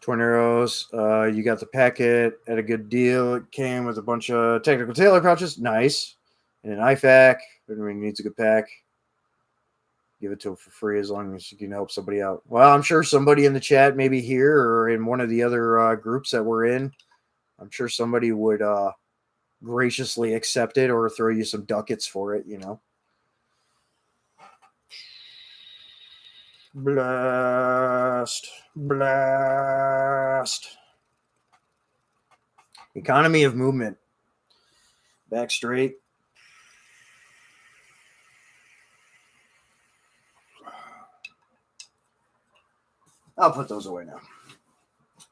Torneros, you got the packet at a good deal. It came with a bunch of technical tailor pouches. Nice. And an IFAC. If anyone needs a good pack, give it to them for free as long as you can help somebody out. Well, I'm sure somebody in the chat, maybe here or in one of the other groups that we're in, I'm sure somebody would graciously accept it or throw you some ducats for it, you know. Blast. Economy of movement. Back straight. I'll put those away now.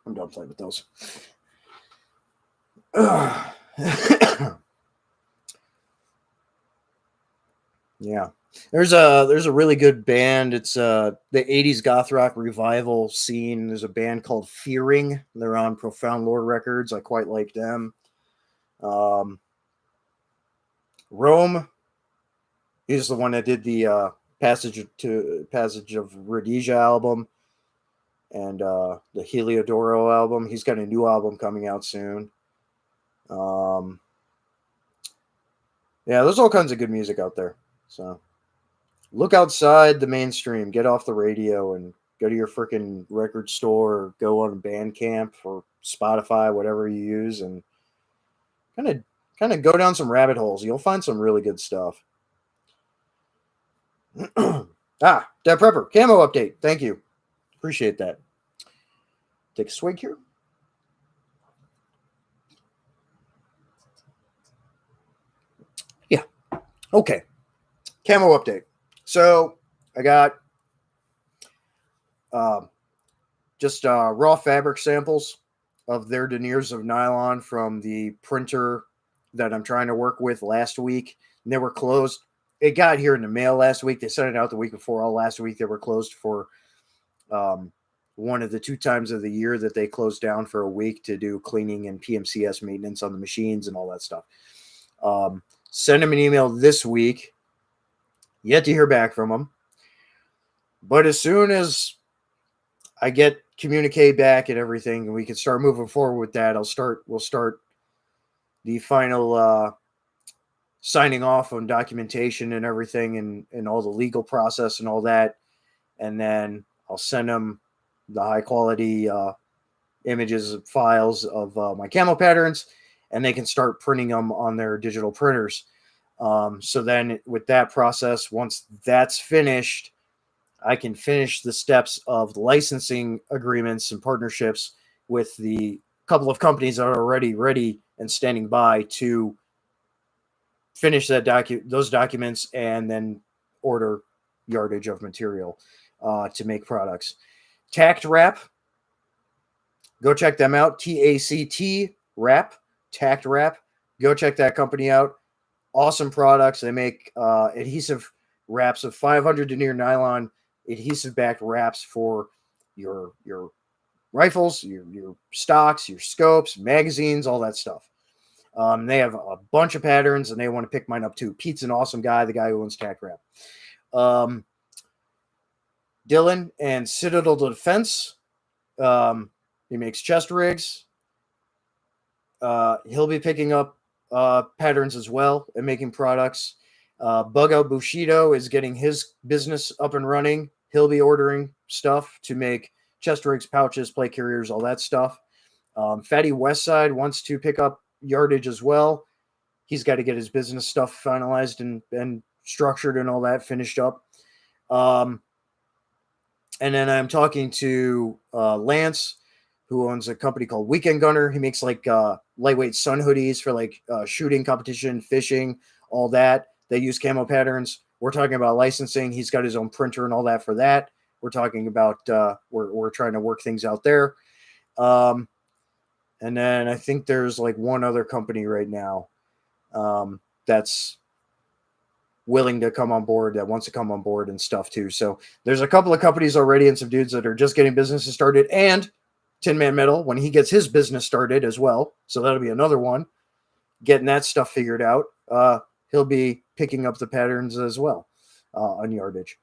I'm done playing with those. Yeah. There's a really good band. It's the 80s goth rock revival scene. There's a band called Fearing. They're on Profound Lore Records. I quite like them. Rome. He's the one that did the Passage of Rhodesia album and the Heliodoro album. He's got a new album coming out soon. Yeah, there's all kinds of good music out there. So look outside the mainstream, get off the radio, and go to your freaking record store or go on Bandcamp or Spotify, whatever you use, and kind of go down some rabbit holes. You'll find some really good stuff. Dev Prepper, camo update. Thank you. Appreciate that. Take a swig here. Yeah. Okay. Camo update. So I got just raw fabric samples of their deniers of nylon from the printer that I'm trying to work with last week. And they were closed. It got here in the mail last week. They sent it out the week before. All last week they were closed for one of the 2 times of the year that they closed down for a week to do cleaning and PMCS maintenance on the machines and all that stuff. Send them an email this week. Yet to hear back from them. But as soon as I get communique back and everything, and we can start moving forward with that, we'll start the final signing off on documentation and everything and all the legal process and all that. And then I'll send them the high quality images, files of my camo patterns, and they can start printing them on their digital printers. So then with that process, once that's finished, I can finish the steps of the licensing agreements and partnerships with the couple of companies that are already ready and standing by to finish those documents and then order yardage of material to make products. Tact Wrap. Go check them out. TACT Wrap. Tact Wrap. Go check that company out. Awesome products. They make adhesive wraps of 500 denier nylon adhesive backed wraps for your rifles, your stocks, your scopes, magazines, all that stuff. They have a bunch of patterns and they want to pick mine up too. Pete's an awesome guy, the guy who owns Tact Wrap. Dylan and Citadel Defense. He makes chest rigs. He'll be picking up patterns as well and making products. Bug Out Bushido is getting his business up and running. He'll be ordering stuff to make chest rigs, pouches, plate carriers, all that stuff. Fatty Westside wants to pick up yardage as well. He's got to get his business stuff finalized and structured and all that finished up. And then I'm talking to Lance, who owns a company called Weekend Gunner. He makes like lightweight sun hoodies for like shooting competition, fishing, all that. They use camo patterns. We're talking about licensing. He's got his own printer and all that for that. We're talking about we're trying to work things out there. And then I think there's like one other company right now that's willing to come on board, that wants to come on board and stuff too. So there's a couple of companies already and some dudes that are just getting businesses started, and Tin Man Metal when he gets his business started as well. So that'll be another one, getting that stuff figured out. He'll be picking up the patterns as well on yardage.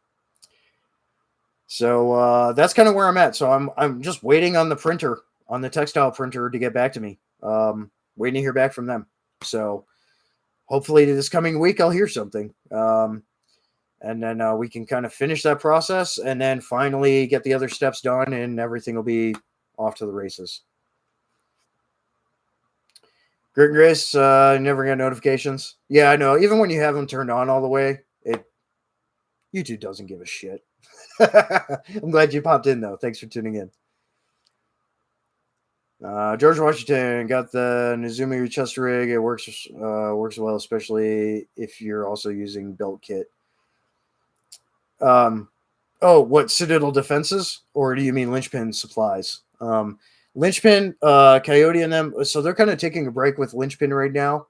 So that's kind of where I'm at. So I'm just waiting on the printer, on the textile printer, to get back to me. Waiting to hear back from them. So hopefully this coming week I'll hear something. And then we can kind of finish that process and then finally get the other steps done, and everything will be off to the races. Grit and Grace, never get notifications. Yeah, I know. Even when you have them turned on all the way, YouTube doesn't give a shit. I'm glad you popped in, though. Thanks for tuning in. George Washington got the Nizumi chest rig. It works well, especially if you're also using belt kit. What Citadel defenses, or do you mean linchpin supplies? Linchpin, Coyote, and them. So they're kind of taking a break with linchpin right now.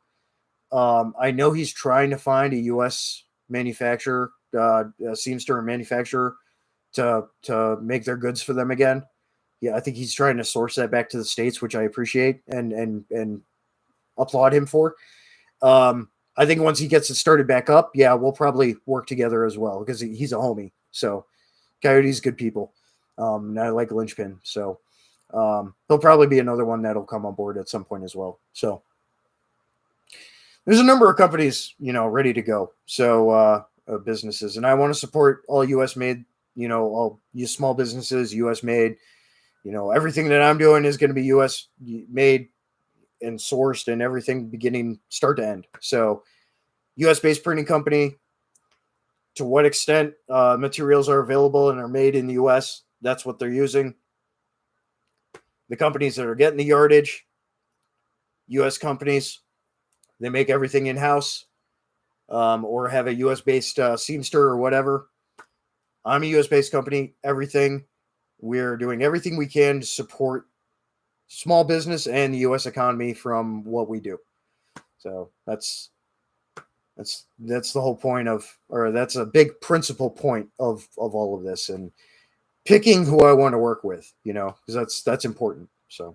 I know he's trying to find a U.S. manufacturer, a seamster manufacturer, to make their goods for them again. Yeah, I think he's trying to source that back to the States, which I appreciate and applaud him for. I think once he gets it started back up, yeah, we'll probably work together as well because he's a homie. So Coyote's good people. And I like Linchpin. So he'll probably be another one that'll come on board at some point as well. So there's a number of companies, ready to go. So businesses, and I want to support all U.S. made, all small businesses, U.S. made. Everything that I'm doing is going to be U.S. made and sourced, and everything beginning start to end. So U.S. based printing company. To what extent materials are available and are made in the U.S., that's what they're using. The companies that are getting the yardage, U.S. companies, they make everything in-house, or have a U.S.-based seamster or whatever. I'm a U.S.-based company. Everything. We're doing everything we can to support small business and the U.S. economy from what we do. So that's the whole point or that's a big principal point of all of this, and picking who I want to work with, because that's important. So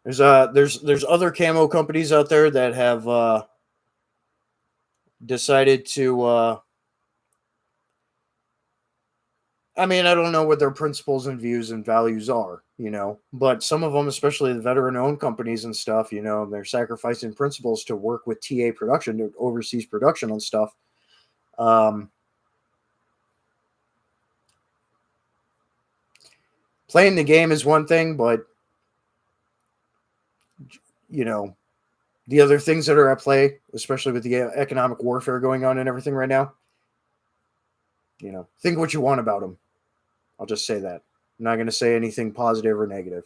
there's other camo companies out there that have decided to. I mean, I don't know what their principles and views and values are, but some of them, especially the veteran-owned companies and stuff, they're sacrificing principles to work with TA production, to overseas production on stuff. Playing the game is one thing, but the other things that are at play, especially with the economic warfare going on and everything right now, think what you want about them. I'll just say that. I'm not going to say anything positive or negative.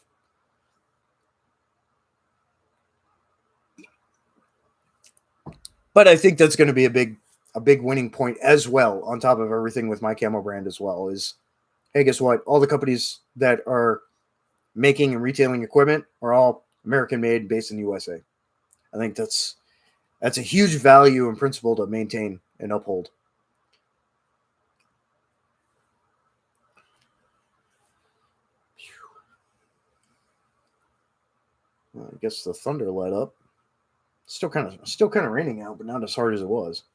But I think that's going to be a big winning point as well, on top of everything with my camo brand as well, is, hey, guess what? All the companies that are making and retailing equipment are all American made, based in the USA. I think that's a huge value and principle to maintain and uphold. Well, I guess the thunder let up. Still kind of raining out, but not as hard as it was.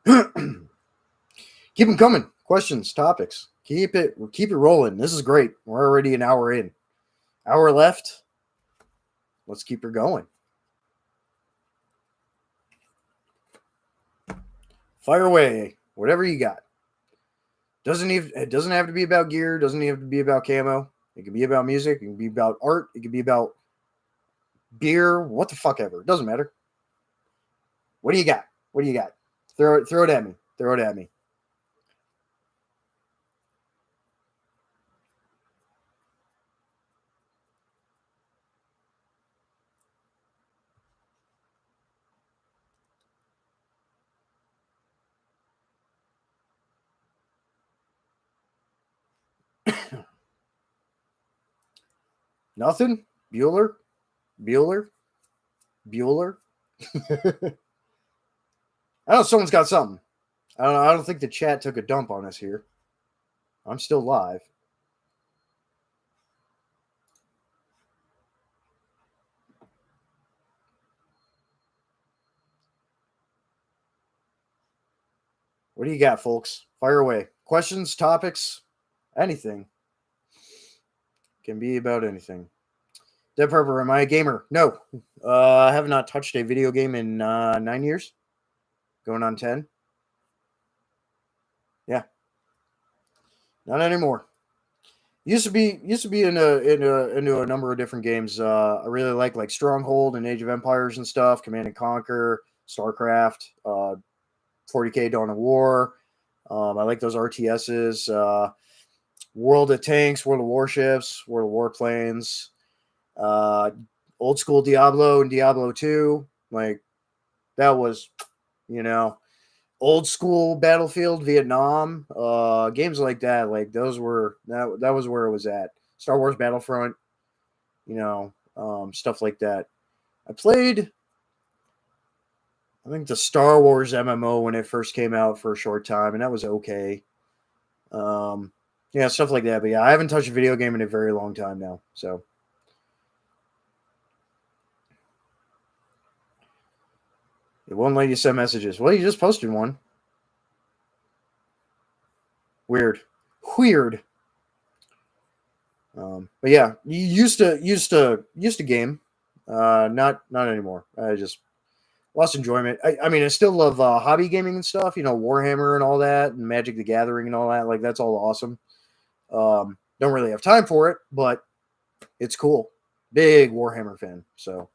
Keep them coming. Questions, topics. Keep it rolling. This is great. We're already an hour in. Hour left. Let's keep her going. Fire away. Whatever you got. It doesn't have to be about gear. Doesn't have to be about camo. It can be about music. It can be about art. It can be about beer. What the fuck ever. It doesn't matter. What do you got? What do you got? Throw it at me. Throw it at me. Nothing? Bueller? I know someone's got something. I don't think the chat took a dump on us here. I'm still live. What do you got, folks? Fire away. Questions, topics, anything. Can be about anything. Dead Purple, am I a gamer? No. I have not touched a video game in 9 years. Going on 10. Yeah. Not anymore. Used to be into a number of different games. I really like Stronghold and Age of Empires and stuff, Command and Conquer, StarCraft, 40K Dawn of War. I like those RTSs. World of Tanks, World of Warships, World of Warplanes, old school Diablo and Diablo 2. Like that was, old school Battlefield, Vietnam, games like that. Like those were that was where it was at. Star Wars Battlefront, stuff like that. I played, I think, the Star Wars MMO when it first came out for a short time, and that was okay. Yeah, stuff like that. But yeah, I haven't touched a video game in a very long time now. So it won't let you send messages. Well, you just posted one. Weird. But yeah, you used to game. Not anymore. I just lost enjoyment. I mean, I still love hobby gaming and stuff. Warhammer and all that, and Magic the Gathering and all that. Like that's all awesome. Don't really have time for it, but it's cool. Big Warhammer fan. So.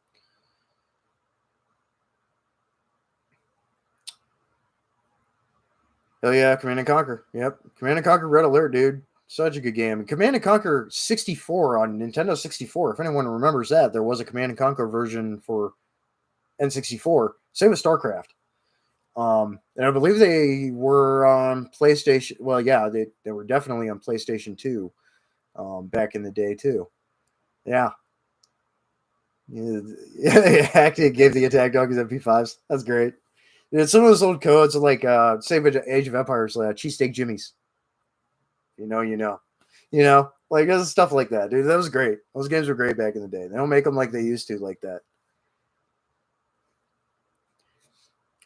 Hell yeah, Command and Conquer. Yep. Command and Conquer Red Alert, dude. Such a good game. Command and Conquer 64 on Nintendo 64. If anyone remembers that, there was a Command and Conquer version for N64. Same with StarCraft. And I believe they were on PlayStation. Well, yeah, they were definitely on PlayStation 2 back in the day, too. Yeah. Yeah, actually gave the attack dog his MP5s. That's great. Some of those old codes are like same Age of Empires, cheesesteak Jimmy's. Like there's stuff like that, dude. That was great. Those games were great back in the day. They don't make them like they used to like that.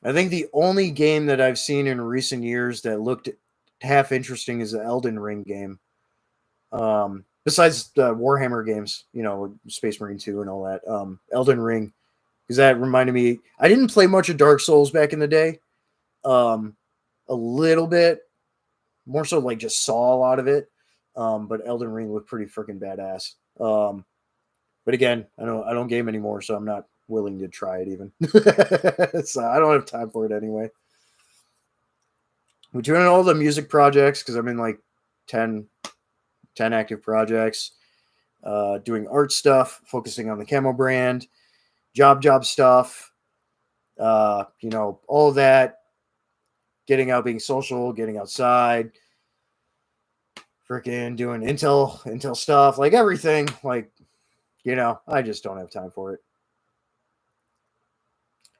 I think the only game that I've seen in recent years that looked half interesting is the Elden Ring game. Besides the Warhammer games, Space Marine 2 and all that. Elden Ring, because that reminded me. I didn't play much of Dark Souls back in the day. A little bit, more so like just saw a lot of it. But Elden Ring looked pretty freaking badass. But again, I don't game anymore, so I'm not willing to try it even. So I don't have time for it anyway. We're doing all the music projects because I'm in like 10 active projects. Doing art stuff, focusing on the camo brand, job stuff. All of that. Getting out, being social, getting outside, freaking doing Intel stuff, like everything. Like, I just don't have time for it.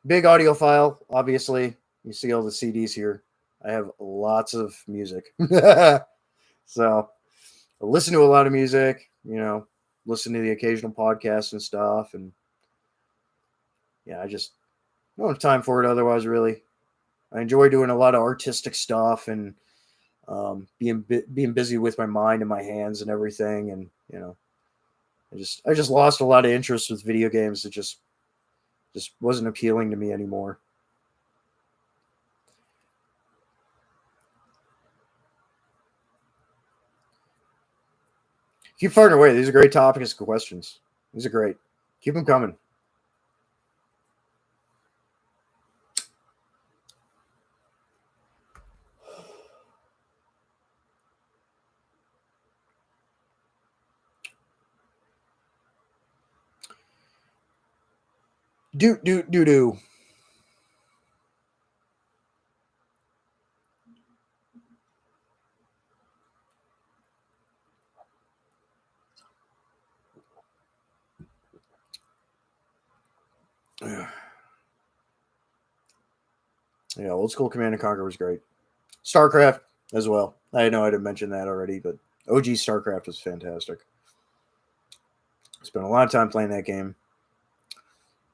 Big audiophile, obviously. You see all the CDs here. I have lots of music. So I listen to a lot of music, listen to the occasional podcast and stuff. And yeah, I just don't have time for it otherwise, really. I enjoy doing a lot of artistic stuff and being busy with my mind and my hands and everything. And, I just lost a lot of interest with video games. It just wasn't appealing to me anymore. Keep firing away. These are great topics and questions. These are great. Keep them coming. Do. Yeah, old school Command and Conquer was great. StarCraft as well. I know I didn't mention that already, but OG StarCraft was fantastic. Spent a lot of time playing that game.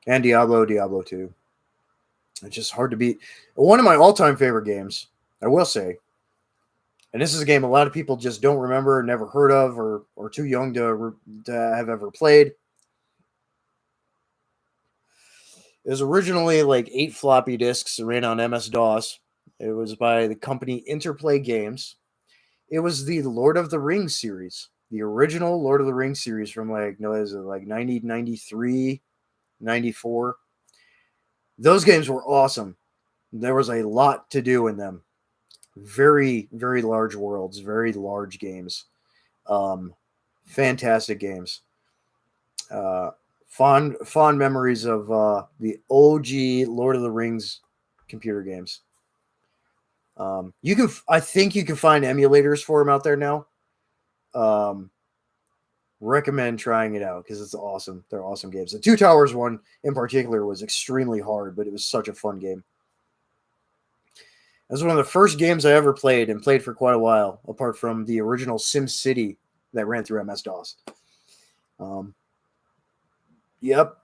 And Diablo 2. It's just hard to beat. One of my all-time favorite games. I will say, and this is a game a lot of people just don't remember, never heard of, or too young to have ever played. It was originally like 8 floppy disks, ran on MS-DOS. It was by the company Interplay Games. It was the Lord of the Rings series, the original Lord of the Rings series from like, no, is it like 1993, 94? Those games were awesome. There was a lot to do in them. Very, very large worlds, very large games. Um, Fantastic games. Uh, fond memories of the OG Lord of the Rings computer games. You can, I think you can find emulators for them out there now. Recommend trying it out because it's awesome. They're awesome games. The Two Towers one in particular was extremely hard, but it was such a fun game. It was one of the first games I ever played and played for quite a while, apart from the original Sim City that ran through MS-DOS. Yep.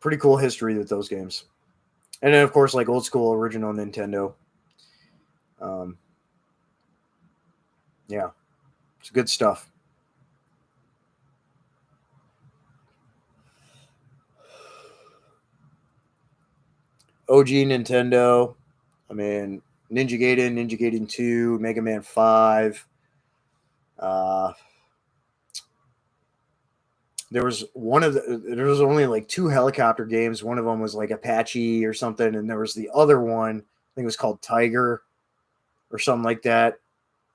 Pretty cool history with those games. And then, of course, like old school original Nintendo. Yeah, it's good stuff. OG Nintendo. I mean, Ninja Gaiden 2, Mega Man 5. There was there was only like 2 helicopter games. One of them was like Apache or something, and there was the other one. I think it was called Tiger or something like that.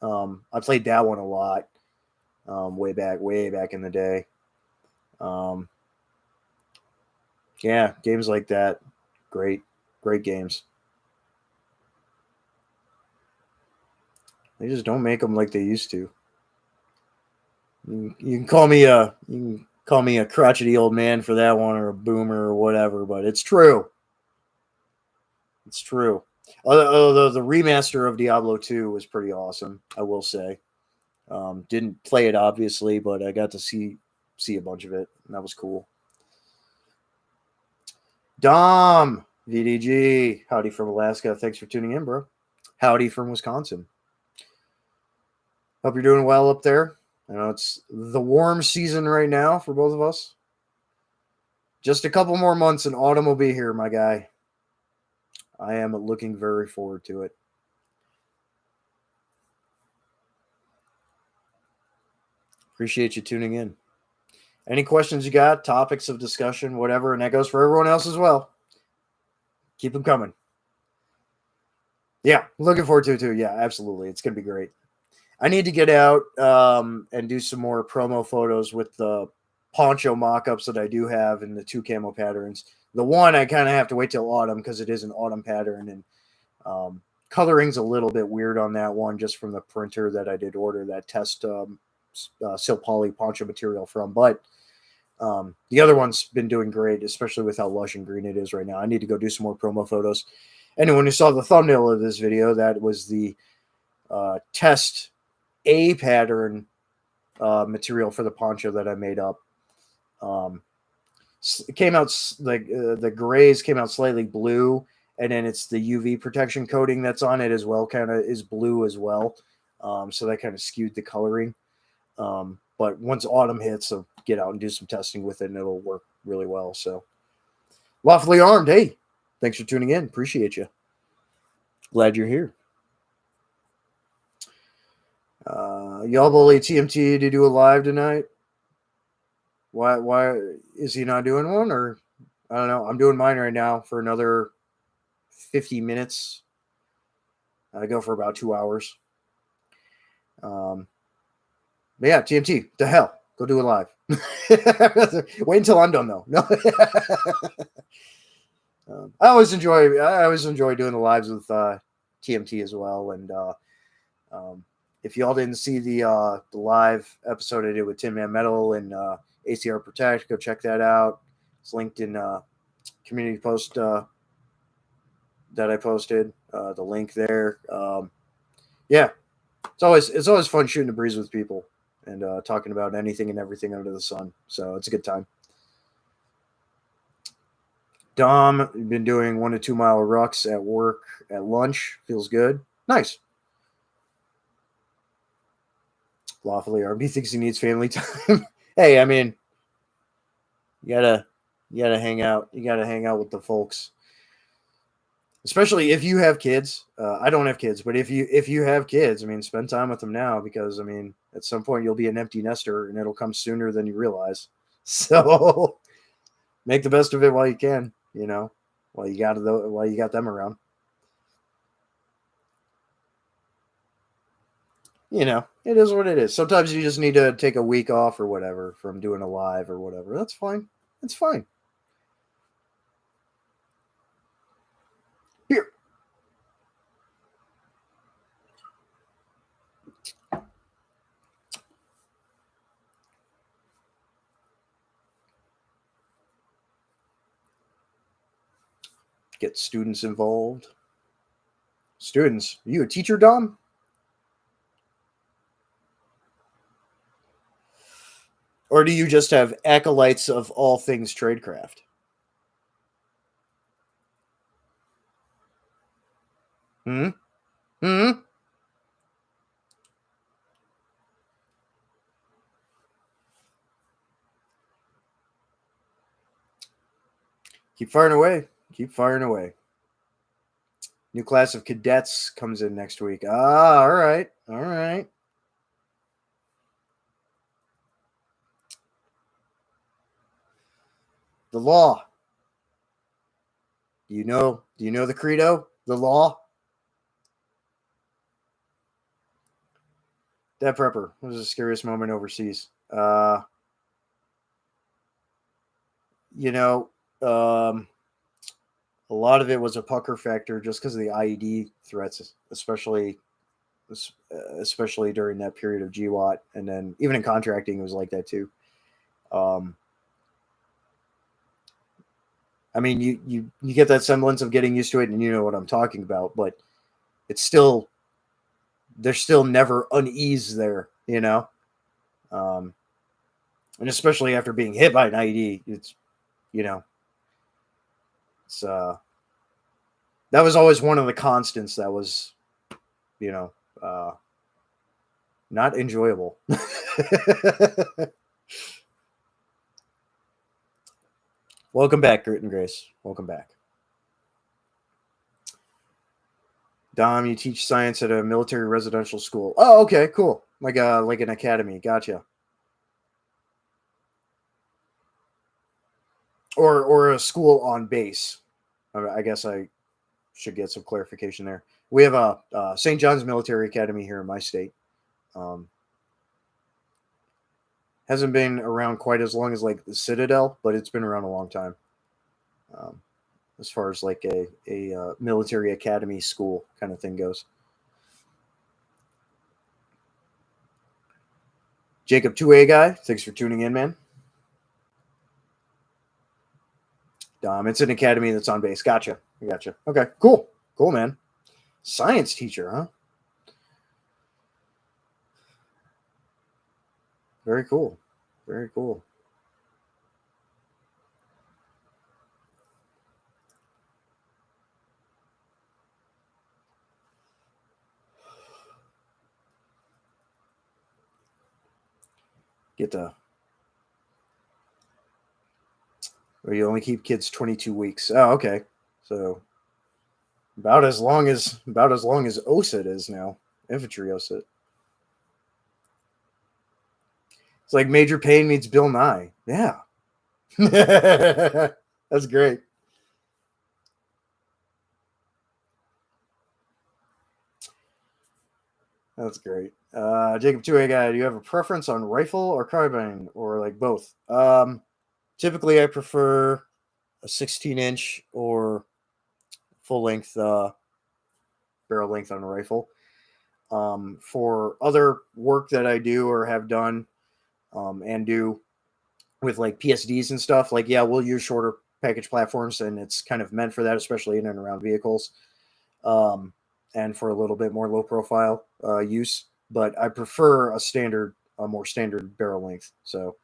I played that one a lot. Way back in the day. Yeah, games like that, great games. They just don't make them like they used to. You can call me a crotchety old man for that one, or a boomer, or whatever, but it's true. It's true. Although the remaster of Diablo 2 was pretty awesome, I will say. Didn't play it obviously, but I got to see a bunch of it, and that was cool. Dom VDG, howdy from Alaska. Thanks for tuning in, bro. Howdy from Wisconsin. Hope you're doing well up there. I know it's the warm season right now for both of us. Just a couple more months and autumn will be here, my guy. I am looking very forward to it. Appreciate you tuning in. Any questions you got, topics of discussion, whatever, and that goes for everyone else as well. Keep them coming. Yeah, looking forward to it too. Yeah, absolutely. It's going to be great. I need to get out and do some more promo photos with the poncho mock-ups that I do have in the 2 camo patterns. The one I kind of have to wait till autumn because it is an autumn pattern, and coloring's a little bit weird on that one just from the printer that I did order that test silk poly poncho material from. But the other one's been doing great, especially with how lush and green it is right now. I need to go do some more promo photos. Anyone who saw the thumbnail of this video, that was the test A pattern material for the poncho that I made up. It came out like the grays came out slightly blue, and then it's the UV protection coating that's on it as well, kind of is blue as well. So that kind of skewed the coloring. But once autumn hits, I'll get out and do some testing with it, and it'll work really well. So, lawfully armed, hey, thanks for tuning in. Appreciate you. Glad you're here. Y'all bully TMT to do a live tonight. Why is he not doing one? Or I don't know. I'm doing mine right now for another 50 minutes. I go for about 2 hours. But yeah, TMT, the hell, go do it live. Wait until I'm done though. No. I always enjoy doing the lives with TMT as well. And if y'all didn't see the live episode I did with Tin Man Metal and ACR Protect, go check that out. It's linked in community post that I posted. The link there. Yeah, it's always fun shooting the breeze with people and talking about anything and everything under the sun. So it's a good time. Dom, been doing 1 to 2 mile rucks at work at lunch. Feels good. Nice. Lawfully, RB thinks he needs family time. Hey, I mean, you gotta hang out. You gotta hang out with the folks, especially if you have kids. I don't have kids, but if you have kids, I mean, spend time with them now because I mean, at some point you'll be an empty nester and it'll come sooner than you realize. So make the best of it while you can. You know, while you got them around. You know, it is what it is. Sometimes you just need to take a week off or whatever from doing a live or whatever. That's fine. It's fine. Here. Get students involved. Students, are you a teacher, Dom? Or do you just have acolytes of all things tradecraft? Hmm? Hmm? Keep firing away. Keep firing away. New class of cadets comes in next week. Ah, all right. All right. The law. Do you know the credo? The law? Dad Prepper. What was the scariest moment overseas? You know, um, a lot of it was a pucker factor just because of the IED threats, especially during that period of GWAT, and then even in contracting, it was like that too. Um, I mean, you get that semblance of getting used to it, and you know what I'm talking about, but it's still there's still never unease there, you know. Um, and especially after being hit by an IED, it's you know, it's that was always one of the constants that was you know not enjoyable. Welcome back, Grit and Grace. Welcome back. Dom, you teach science at a military residential school. Oh, okay, cool. Like an academy. Gotcha. Or a school on base. I guess I should get some clarification there. We have a St. John's Military Academy here in my state. Um, hasn't been around quite as long as like the Citadel, but it's been around a long time. Um, as far as like a military academy school kind of thing goes. Jacob 2A guy, thanks for tuning in, man. It's an academy that's on base. Gotcha. Gotcha. Okay, cool. Cool, man. Science teacher, huh? Very cool. Very cool. Get to or you only keep kids 22 weeks. Oh, okay. So about as long as OSIT is now. Infantry OSIT. It's like Major Payne meets Bill Nye. Yeah. That's great. That's great. Jacob 2A guy, do you have a preference on rifle or carbine or like both? Typically I prefer a 16-inch or full length barrel length on a rifle. For other work that I do or have done and do with like PSDs and stuff, like, yeah, we'll use shorter package platforms and it's kind of meant for that, especially in and around vehicles and for a little bit more low profile use. But I prefer a more standard barrel length. So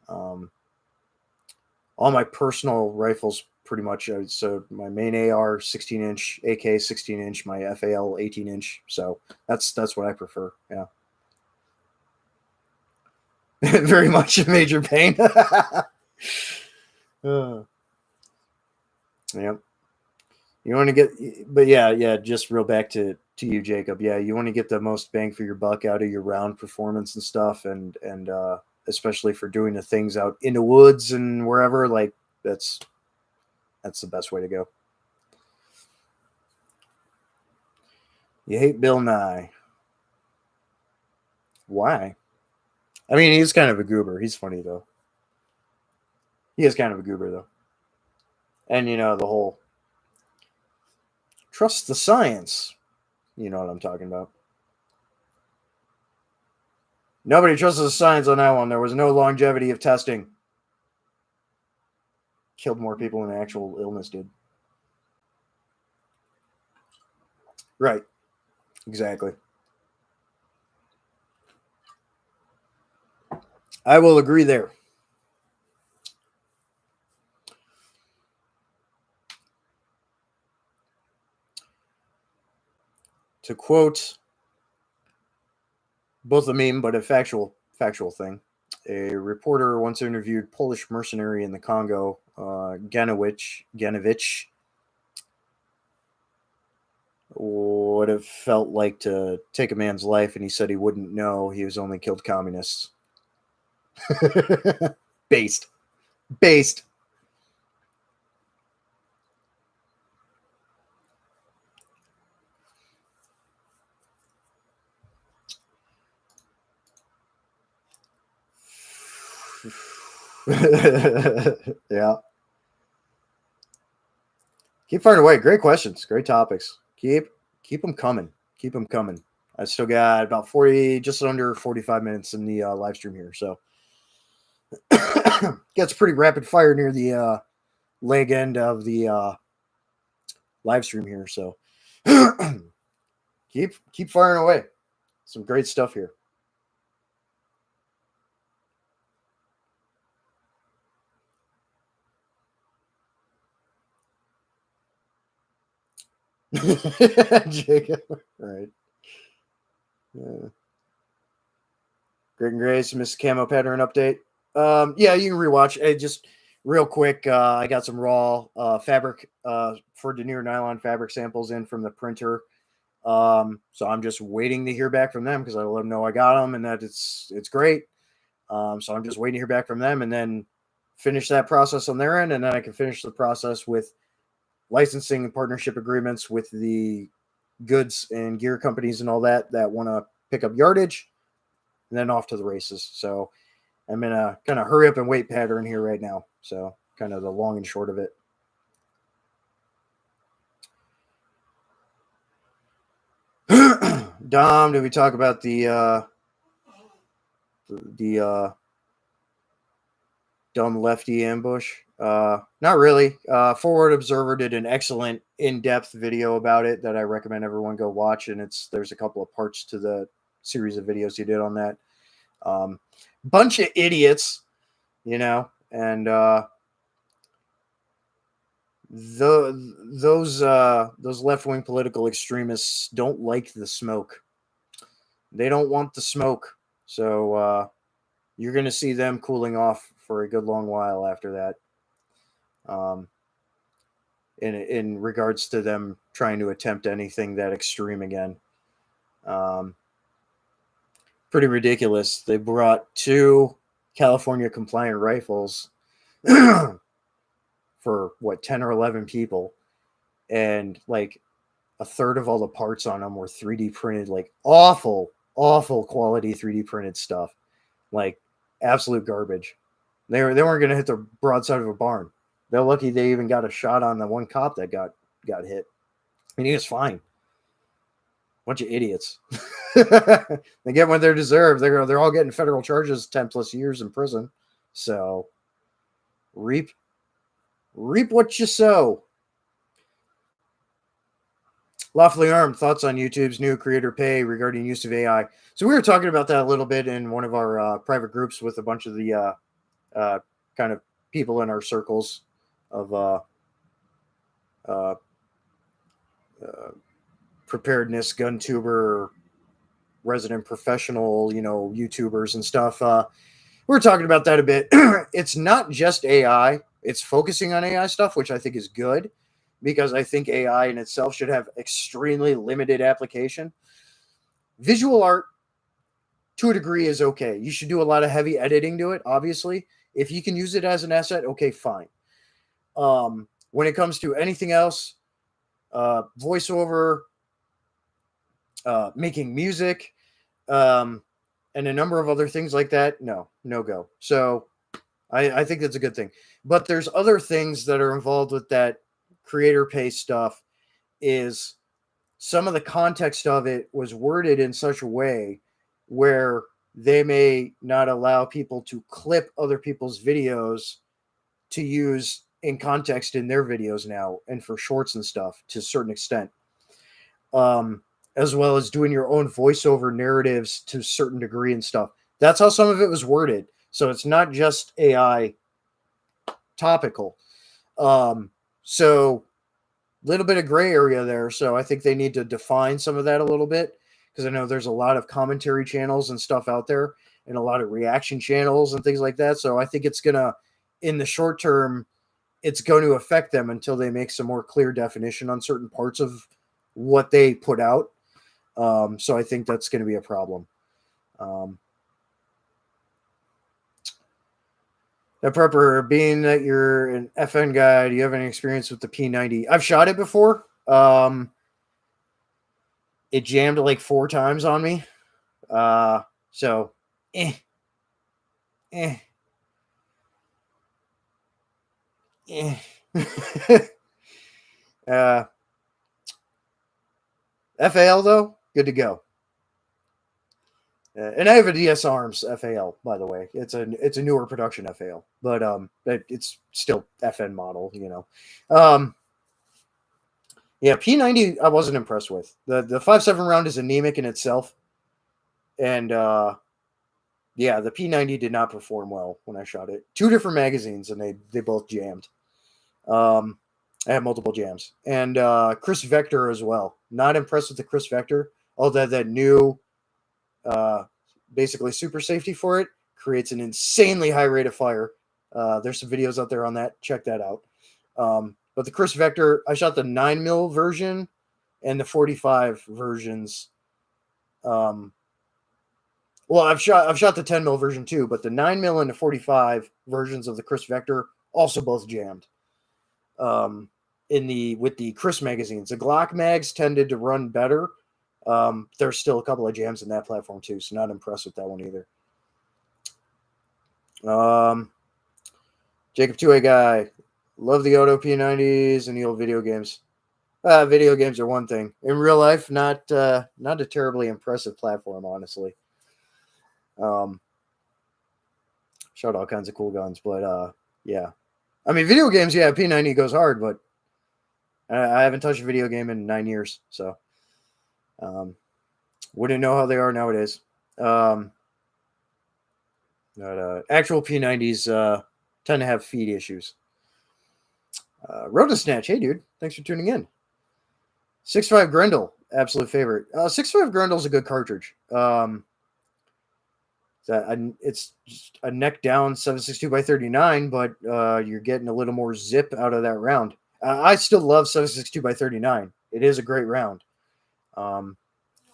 all my personal rifles pretty much. So my main AR 16-inch, AK 16-inch, my FAL 18-inch. So that's what I prefer. Yeah. Very much a major pain. Yep. You want to get, but yeah, just real back to you, Jacob. Yeah, you want to get the most bang for your buck out of your round performance and stuff, and especially for doing the things out in the woods and wherever. Like that's the best way to go. You hate Bill Nye. Why? I mean, he's kind of a goober. He's funny though. He is kind of a goober though, and the whole trust the science. You know what I'm talking about. Nobody trusted the science on that one. There was no longevity of testing. Killed more people than the actual illness did. Right. Exactly. I will agree there. To quote both a meme but a factual thing, a reporter once interviewed Polish mercenary in the Congo, Ganowicz, what it felt like to take a man's life, and he said he wouldn't know. He was only killed communists. Based. Yeah. Keep firing away. Great questions. Great topics. Keep them coming. Keep them coming. I still got about 40, just under 45 minutes in the live stream here. So gets pretty rapid fire near the leg end of the live stream here. So keep firing away. Some great stuff here. Jacob, right? Yeah. Great and Grace, Miss Camo pattern update. Yeah, you can rewatch. Just real quick, I got some raw fabric for denier nylon fabric samples in from the printer. So I'm just waiting to hear back from them because I let them know I got them and that it's great. So I'm just waiting to hear back from them and then finish that process on their end, and then I can finish the process with licensing and partnership agreements with the goods and gear companies and all that want to pick up yardage, and then off to the races. So I'm in a kind of hurry up and wait pattern here right now. So kind of the long and short of it. Dom, did we talk about the dumb lefty ambush? Not really. Forward Observer did an excellent in-depth video about it that I recommend everyone go watch, and there's a couple of parts to the series of videos he did on that. Bunch of idiots, and those left-wing political extremists don't like the smoke. They don't want the smoke, so you're going to see them cooling off for a good long while after that. In regards to them trying to attempt anything that extreme again. Pretty ridiculous. They brought 2 California compliant rifles for 10 or 11 people, and like a third of all the parts on them were 3D printed, like awful quality 3D printed stuff, like absolute garbage. They weren't going to hit the broadside of a barn. They're lucky they even got a shot on the one cop that got hit, and he was fine. Bunch of idiots. They get what they deserve. They're all getting federal charges, 10+ years in prison. So reap what you sow. Lawfully Armed, thoughts on YouTube's new creator pay regarding use of AI. So we were talking about that a little bit in one of our private groups with a bunch of the kind of people in our circles of uh, preparedness, gun tuber, resident professional, YouTubers and stuff. We were talking about that a bit. It's not just AI, it's focusing on AI stuff, which I think is good because I think AI in itself should have extremely limited application. Visual art, to a degree, is okay. You should do a lot of heavy editing to it, obviously. If you can use it as an asset, okay, fine. When it comes to anything else, voiceover, making music, and a number of other things like that, no go. So I think that's a good thing. But there's other things that are involved with that creator pay stuff. Is some of the context of it was worded in such a way where they may not allow people to clip other people's videos to use in context in their videos now and for shorts and stuff to a certain extent. As well as doing your own voiceover narratives to a certain degree and stuff. That's how some of it was worded. So it's not just AI topical. So little bit of gray area there. So I think they need to define some of that a little bit because I know there's a lot of commentary channels and stuff out there and a lot of reaction channels and things like that. So I think it's going to, in the short term, it's going to affect them until they make some more clear definition on certain parts of what they put out. So I think that's going to be a problem. That prepper, being that you're an FN guy, do you have any experience with the P90? I've shot it before. It jammed like 4 times on me. So, eh. FAL though, good to go. And I have a DS Arms FAL, by the way. It's a newer production FAL, but it's still FN model, Yeah, P90 I wasn't impressed with. The 5.7 round is anemic in itself, and yeah, the P90 did not perform well when I shot it. 2 different magazines, and they both jammed. I had multiple jams, and Chris Vector as well. Not impressed with the Chris Vector. Although that new basically super safety for it creates an insanely high rate of fire. There's some videos out there on that. Check that out. But the Chris Vector, I shot the 9mm version and the 45 versions. Well, I've shot the 10mm version too, but the 9mm and the 45 versions of the Chris Vector also both jammed. With the Chris magazines, the Glock mags tended to run better. There's still a couple of jams in that platform too, so not impressed with that one either. Jacob 2A guy, love the Auto P90s and the old video games. Video games are one thing. In real life, not a terribly impressive platform, honestly. Shot all kinds of cool guns, but yeah. I mean, video games, yeah, P90 goes hard, but I haven't touched a video game in 9 years, so wouldn't know how they are nowadays. But actual P90s tend to have feed issues. Roto Snatch, hey dude, thanks for tuning in. 6.5 Grendel, absolute favorite. 6.5 Grendel's a good cartridge. It's just a neck down 7.62x39, but you're getting a little more zip out of that round. I still love 7.62x39. It is a great round.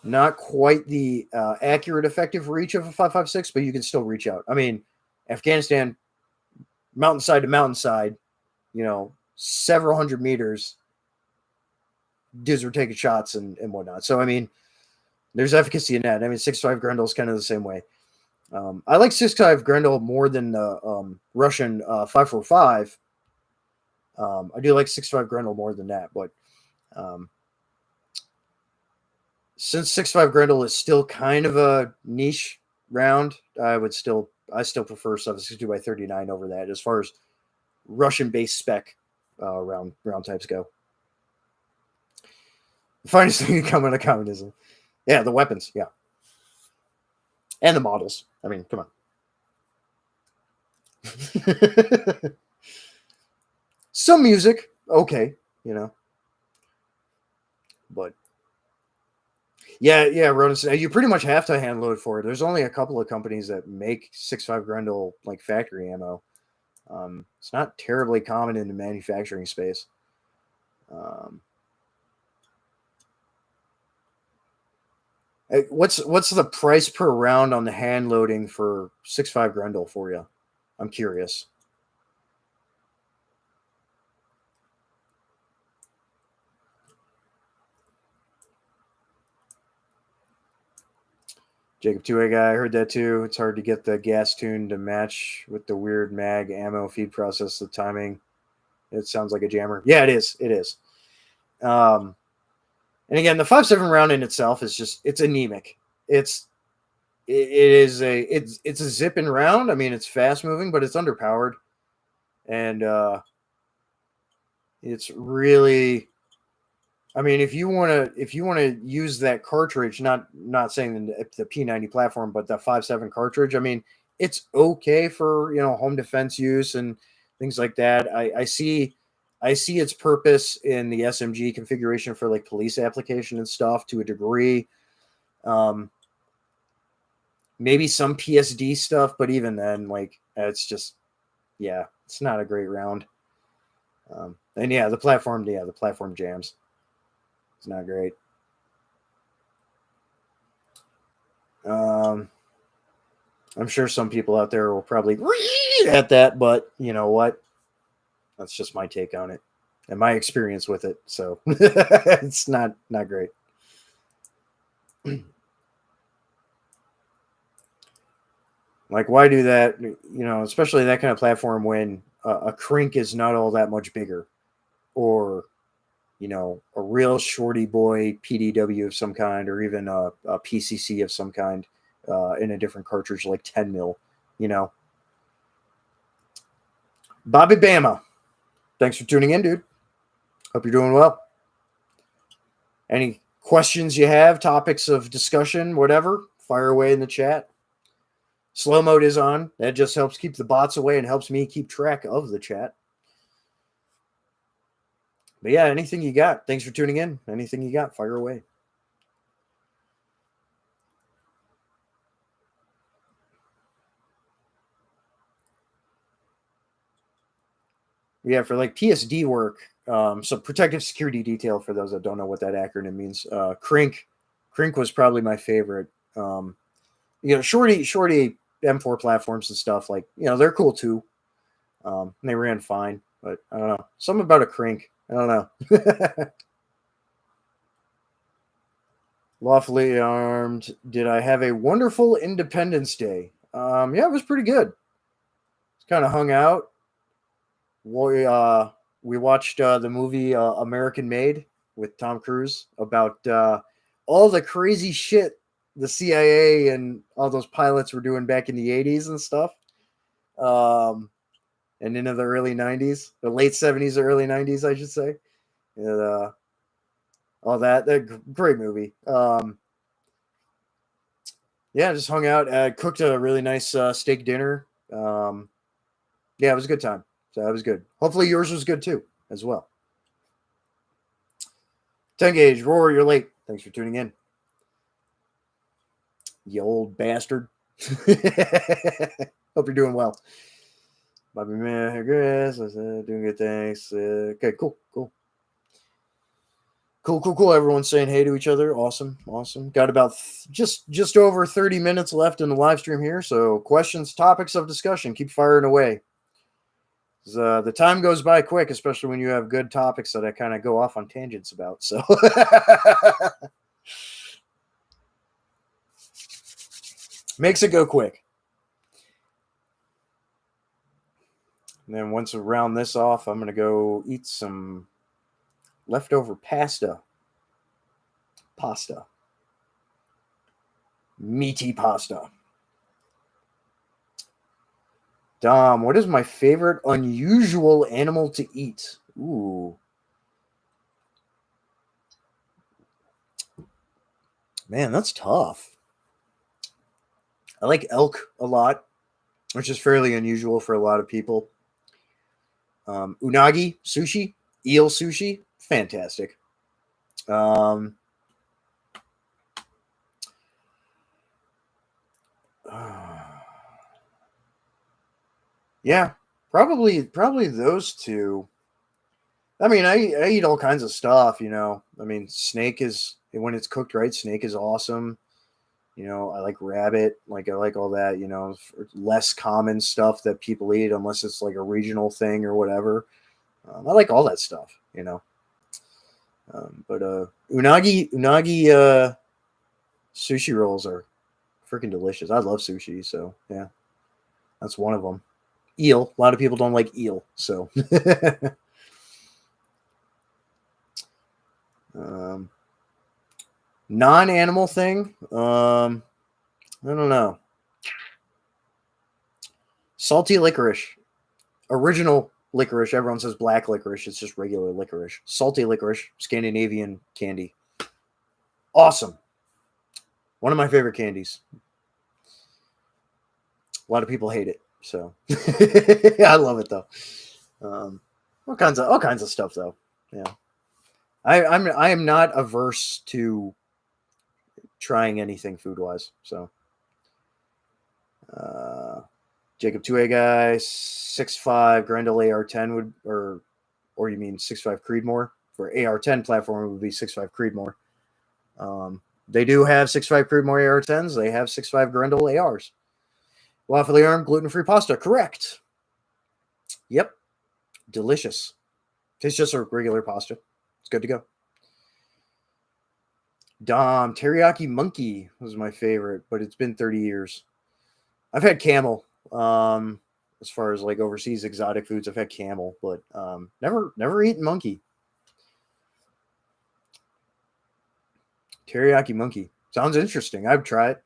Not quite the accurate effective reach of a 5.56, but you can still reach out. I mean, Afghanistan, mountainside to mountainside, several hundred meters, dudes were taking shots and whatnot. So, I mean, there's efficacy in that. I mean, 6.5 Grendel is kind of the same way. I like 6.5 Grendel more than the Russian 5.45. I do like 6.5 Grendel more than that, but since 6.5 Grendel is still kind of a niche round, I still prefer 7.62x39 over that as far as Russian-based spec round types go. The finest thing to come out of communism. Yeah, the weapons, yeah. And the models. I mean, come on. Some music, okay, Yeah, Ronan. You pretty much have to hand load for it. There's only a couple of companies that make 6.5 Grendel like factory ammo. It's not terribly common in the manufacturing space. Um, what's the price per round on the hand loading for 6.5 Grendel for you? I'm curious. Jacob 2A guy, I heard that too. It's hard to get the gas tune to match with the weird mag ammo feed process. The timing, it sounds like a jammer. Yeah, it is. It is. Um, and again, the 5.7 round in itself is just it's anemic. It's a zipping round. I mean, it's fast moving, but it's underpowered, and it's really. I mean, if you want to use that cartridge, not saying the P90 platform, but the 5.7 cartridge. I mean, it's okay for home defense use and things like that. I see its purpose in the SMG configuration for like police application and stuff to a degree. Um, maybe some PSD stuff, but even then, like it's just it's not a great round. And the platform jams. It's not great. I'm sure some people out there will probably read at that, but you know what? That's just my take on it and my experience with it. So it's not great. Like, why do that? Especially that kind of platform when a crink is not all that much bigger, or a real shorty boy PDW of some kind, or even a PCC of some kind in a different cartridge, like 10 mil. Bobby Bama, thanks for tuning in, dude. Hope you're doing well. Any questions you have, topics of discussion, whatever, fire away in the chat. Slow mode is on. That just helps keep the bots away and helps me keep track of the chat. But yeah, anything you got. Thanks for tuning in. Anything you got, fire away. Yeah, for like PSD work, so protective security detail, for those that don't know what that acronym means, Crink was probably my favorite. Shorty M4 platforms and stuff, like, they're cool too. They ran fine, but I don't know. Something about a Crink. I don't know. Lawfully armed. Did I have a wonderful Independence Day? Yeah, it was pretty good. Kind of hung out. We watched the movie American Made with Tom Cruise about all the crazy shit the CIA and all those pilots were doing back in the 80s and stuff. And into the early 90s, the late 70s or early 90s, I should say. And, all that. Great movie. Yeah, just hung out. Cooked a really nice steak dinner. Yeah, it was a good time. So that was good. Hopefully yours was good too, as well. 10 gauge, Roar, you're late. Thanks for tuning in. You old bastard. Hope you're doing well. Bobby Man, doing good, thanks. Okay, cool. Everyone's saying hey to each other. Awesome. Got about just over 30 minutes left in the live stream here. So questions, topics of discussion, keep firing away. The time goes by quick, especially when you have good topics that I kind of go off on tangents about. So makes it go quick. And then once I round this off, I'm going to go eat some leftover pasta. Meaty pasta. Dom, what is my favorite unusual animal to eat? Ooh. Man, that's tough. I like elk a lot, which is fairly unusual for a lot of people. Unagi sushi, eel sushi, fantastic. Yeah, probably those two. I mean, I eat all kinds of stuff, you know. I mean, snake is when it's cooked right, snake is awesome. You know, I like rabbit, like I like all that, you know, less common stuff that people eat unless it's like a regional thing or whatever. I like all that stuff, you know. But unagi sushi rolls are freaking delicious. I love sushi, so yeah, that's one of them. Eel. A lot of people don't like eel, so um, non-animal thing. I don't know. Salty licorice. Original licorice. Everyone says black licorice. It's just regular licorice. Salty licorice. Scandinavian candy. Awesome. One of my favorite candies. A lot of people hate it, so I love it though. All kinds of stuff though. Yeah, I am not averse to trying anything food wise. So uh, Jacob 2A guy 6'5" Grendel AR10 would or you mean 6'5" Creedmoor for AR10 platform would be 6'5" Creedmoor. They do have 6'5" Creedmoor AR10s. They have 6'5" Grendel ARs. Lawfully armed gluten free pasta. Correct. Yep. Delicious. Tastes just like regular pasta. It's good to go. Dom teriyaki monkey was my favorite, but it's been 30 years. I've had camel. As far as like overseas exotic foods, I've had camel, but never eaten monkey. Teriyaki monkey sounds interesting. I'd try it.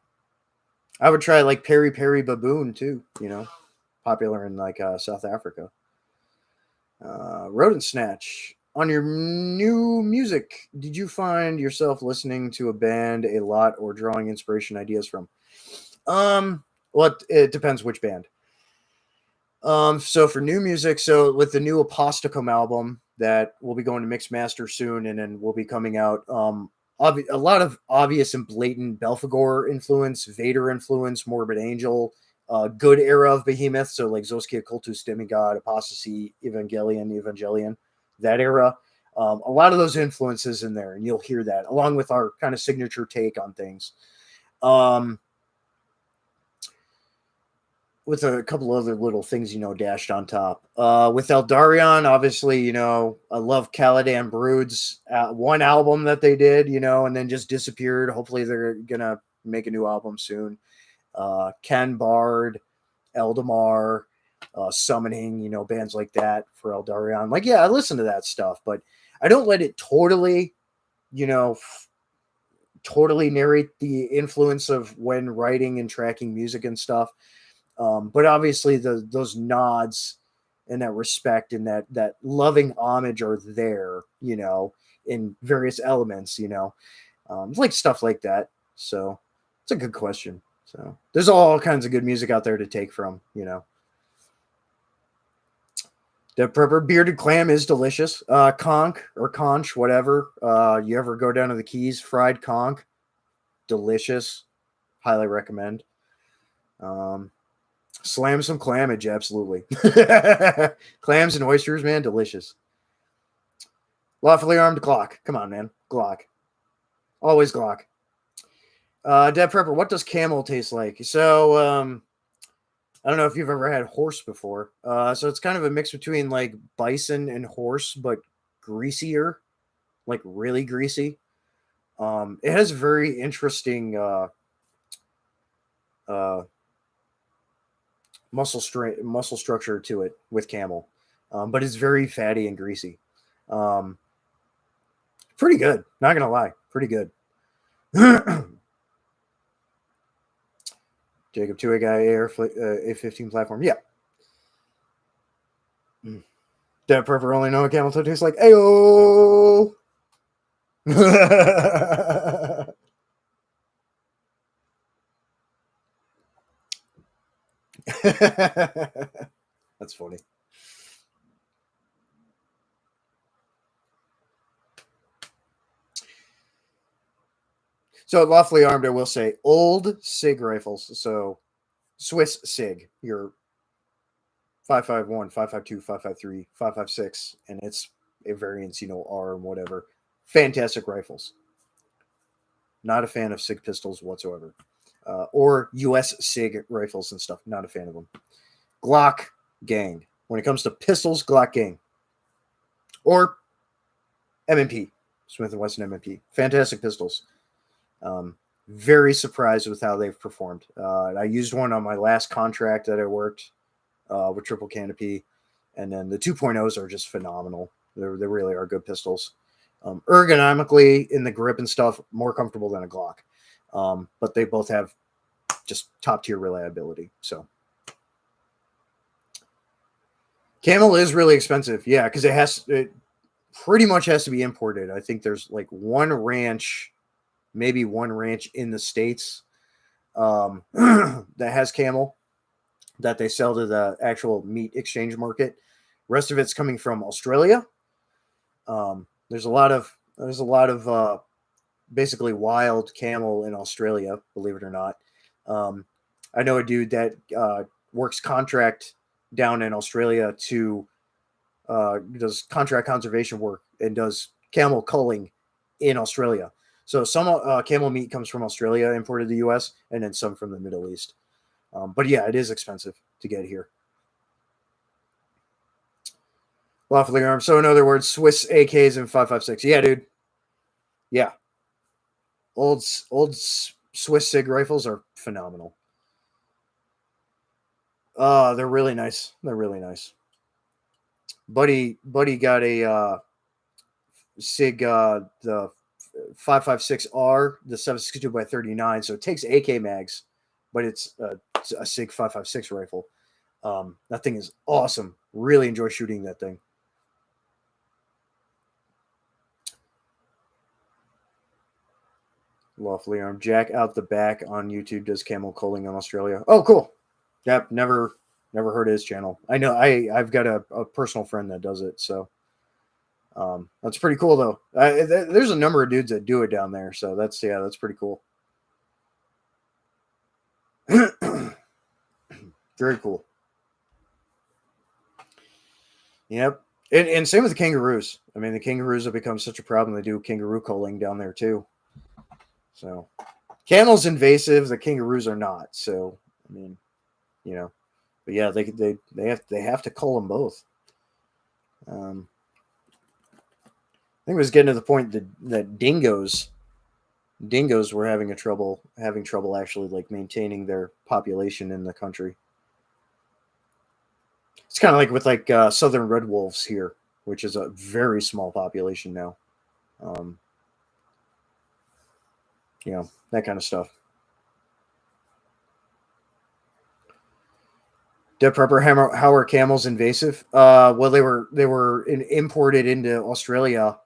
I would try like peri peri baboon too. You know, popular in like South Africa. Rodent Snatch. On your new music, did you find yourself listening to a band a lot or drawing inspiration ideas from? Well, it depends which band. So for new music, so with the new Aposticum album that will be going to mix master soon, and then will be coming out. A lot of obvious and blatant Belphegor influence, Vader influence, Morbid Angel, good era of Behemoth, so like Zoskia Cultus, Demigod, Apostasy, Evangelion, that era. A lot of those influences in there, and you'll hear that along with our kind of signature take on things. With a couple other little things, you know, dashed on top. With Eldarion, obviously, you know, I love Caladan Brood's one album that they did, you know, and then just disappeared. Hopefully, they're gonna make a new album soon. Ken Bard, Eldamar, Summoning, you know, bands like that for Eldarion. Like, yeah, I listen to that stuff, but I don't let it totally, you know, totally narrate the influence of when writing and tracking music and stuff. But obviously, those nods and that respect and that loving homage are there, you know, in various elements, you know, like stuff like that. So it's a good question. So there's all kinds of good music out there to take from, you know. The prepper bearded clam is delicious. Conch or conch, whatever. You ever go down to the Keys, fried conch, delicious. Highly recommend. Slam some clamage, absolutely. Clams and oysters, man, delicious. Lawfully armed Glock. Come on, man. Glock. Always Glock. Dead Prepper, what does camel taste like? So, I don't know if you've ever had horse before. So it's kind of a mix between like bison and horse, but greasier, like really greasy. It has very interesting uh, muscle structure to it with camel, but it's very fatty and greasy. Um, Pretty good. Not gonna lie, pretty good. Jacob 2A guy A15 platform. Yeah. That Prepper only know what camel toe tastes like. Ayo. That's funny. So lawfully armed, I will say, old SIG rifles. So Swiss SIG. Your 551, 552, 553, 556, and it's a variance, R and whatever. Fantastic rifles. Not a fan of SIG pistols whatsoever. Or US SIG rifles and stuff. Not a fan of them. Glock gang. When it comes to pistols, Glock gang. Or M&P. Smith & Wesson M&P. Fantastic pistols. Very surprised with how they've performed. I used one on my last contract that I worked with Triple Canopy. And then the 2.0s are just phenomenal. They really are good pistols. Ergonomically, in the grip and stuff, more comfortable than a Glock. But they both have just top-tier reliability. So Camel is really expensive. Yeah, because it pretty much has to be imported. I think there's like maybe one ranch in the States that has Camel that they sell to the actual meat exchange market. Rest of it's coming from Australia. There's a lot of basically wild camel in Australia, believe it or not. I know a dude that works contract down in Australia to does contract conservation work and does camel culling in Australia. So some camel meat comes from Australia, imported to the U.S., and then some from the Middle East. But yeah, it is expensive to get here. Lawfully armed. So in other words, Swiss AKs and 5.56. Yeah, dude. Yeah. Old Swiss SIG rifles are phenomenal. They're really nice. They're really nice. Buddy got a SIG the 5.56R, the 7.62x39. So it takes AK mags, but it's a SIG 5.56 rifle. That thing is awesome. Really enjoy shooting that thing. Lawfully armed. Jack out the back on YouTube does camel culling in Australia. Oh, cool. Yep, never heard of his channel. I know I've got a personal friend that does it, so that's pretty cool though. There's a number of dudes that do it down there, so that's pretty cool. Very cool. Yep. And same with the kangaroos. I mean, the kangaroos have become such a problem. They do kangaroo culling down there too. So, camel's invasive. The kangaroos are not. So, I mean, but yeah, they have to cull them both. I think it was getting to the point that dingoes were having trouble actually like maintaining their population in the country. It's kind of like with southern red wolves here, which is a very small population now. That kind of stuff. Dead prepper how are camels invasive? Well, they were imported into Australia,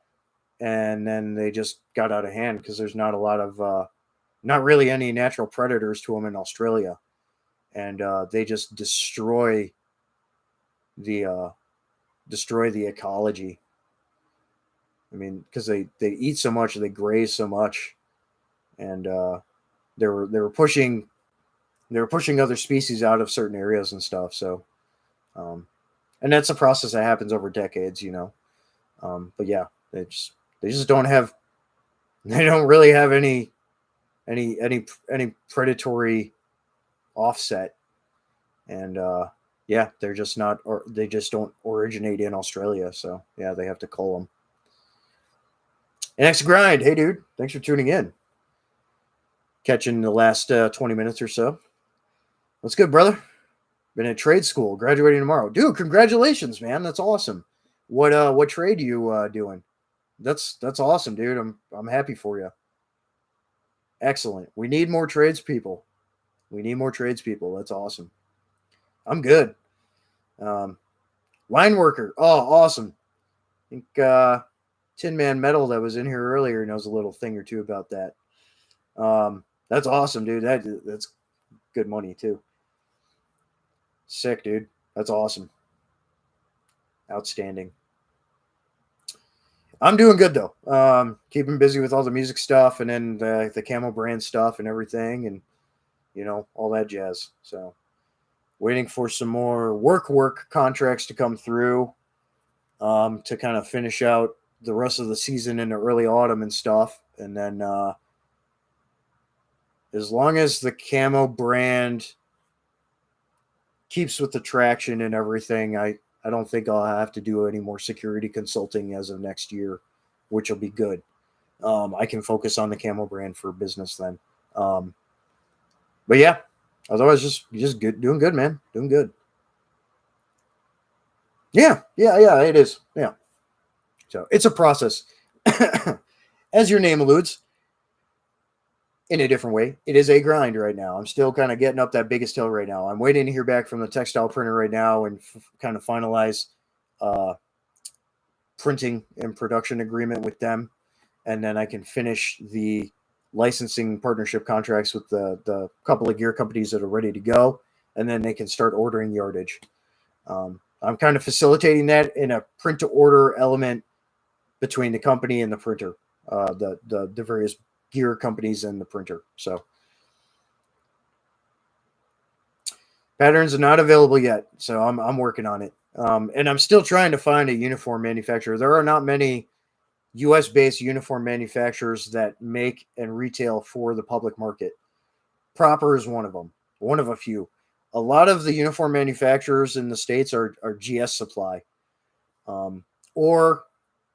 and then they just got out of hand because there's not a lot of not really any natural predators to them in Australia, and they just destroy the ecology. I mean, because they eat so much, they graze so much, and they were pushing other species out of certain areas and stuff. So, and that's a process that happens over decades, But yeah, they just don't really have any predatory offset, and yeah, they're just not, or they just don't originate in Australia. So yeah, they have to cull them. Next grind. Hey, dude, thanks for tuning in. Catching the last 20 minutes or so. What's good, brother? Been at trade school, graduating tomorrow. Dude, congratulations, man. That's awesome. What trade you doing? That's awesome, dude. I'm happy for you. Excellent. We need more tradespeople. That's awesome. I'm good. Line worker. Oh, awesome. I think Tin Man Metal that was in here earlier knows a little thing or two about that. That's awesome, dude. That's good money too. Sick, dude. That's awesome. Outstanding. I'm doing good though. Keeping busy with all the music stuff and then the Camel brand stuff and everything, and all that jazz. So Waiting for some more work contracts to come through, to kind of finish out the rest of the season in the early autumn and stuff. And then as long as the camo brand keeps with the traction and everything, I don't think I'll have to do any more security consulting as of next year, which will be good. I can focus on the camo brand for business then. But yeah, otherwise just good, doing good, man, doing good. Yeah, it is. Yeah, so it's a process, as your name alludes. In a different way, it is a grind right now. I'm still kind of getting up that biggest hill right now. I'm waiting to hear back from the textile printer right now and kind of finalize printing and production agreement with them, and then I can finish the licensing partnership contracts with the couple of gear companies that are ready to go, and then they can start ordering yardage. I'm kind of facilitating that in a print to order element between the company and the printer, the various gear companies and the printer. So patterns are not available yet, so I'm working on it, and I'm still trying to find a uniform manufacturer. There are not many U.S. based uniform manufacturers that make and retail for the public market. Proper is one of them, one of a few. A lot of the uniform manufacturers in the States are GS Supply, or,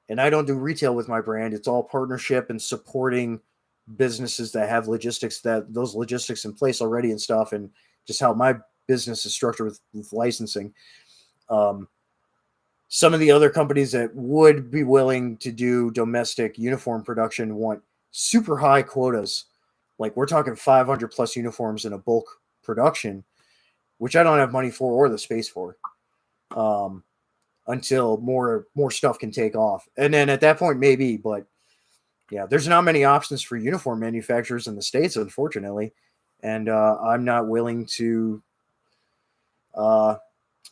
and I don't do retail with my brand. It's all partnership and supporting businesses that have those logistics in place already and stuff, and just how my business is structured with licensing. Some of the other companies that would be willing to do domestic uniform production want super high quotas. Like we're talking 500 plus uniforms in a bulk production, which I don't have money for or the space for, until more stuff can take off. And then at that point, maybe, but yeah, there's not many options for uniform manufacturers in the States, unfortunately. And I'm not willing to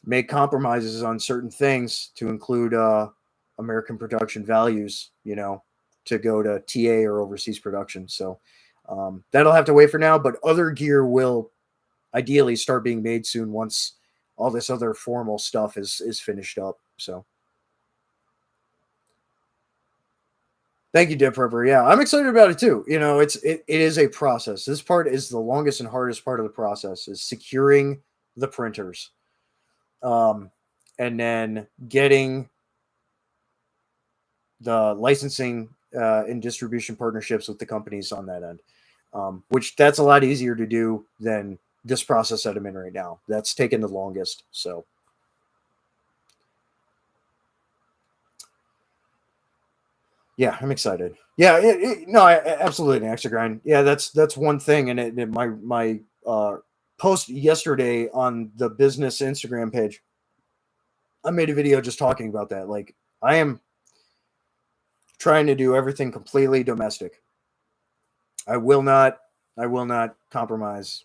make compromises on certain things to include American production values, to go to TA or overseas production. So that'll have to wait for now, but other gear will ideally start being made soon once all this other formal stuff is finished up. So thank you, Dip Prepper. Yeah, I'm excited about it too. It is a process. This part is the longest and hardest part of the process, is securing the printers. And then getting the licensing and distribution partnerships with the companies on that end, which that's a lot easier to do than this process that I'm in right now. That's taken the longest. So yeah, I'm excited. Yeah, absolutely an extra grind. Yeah, that's one thing. And my post yesterday on the business Instagram page, I made a video just talking about that. Like, I am trying to do everything completely domestic. I will not compromise.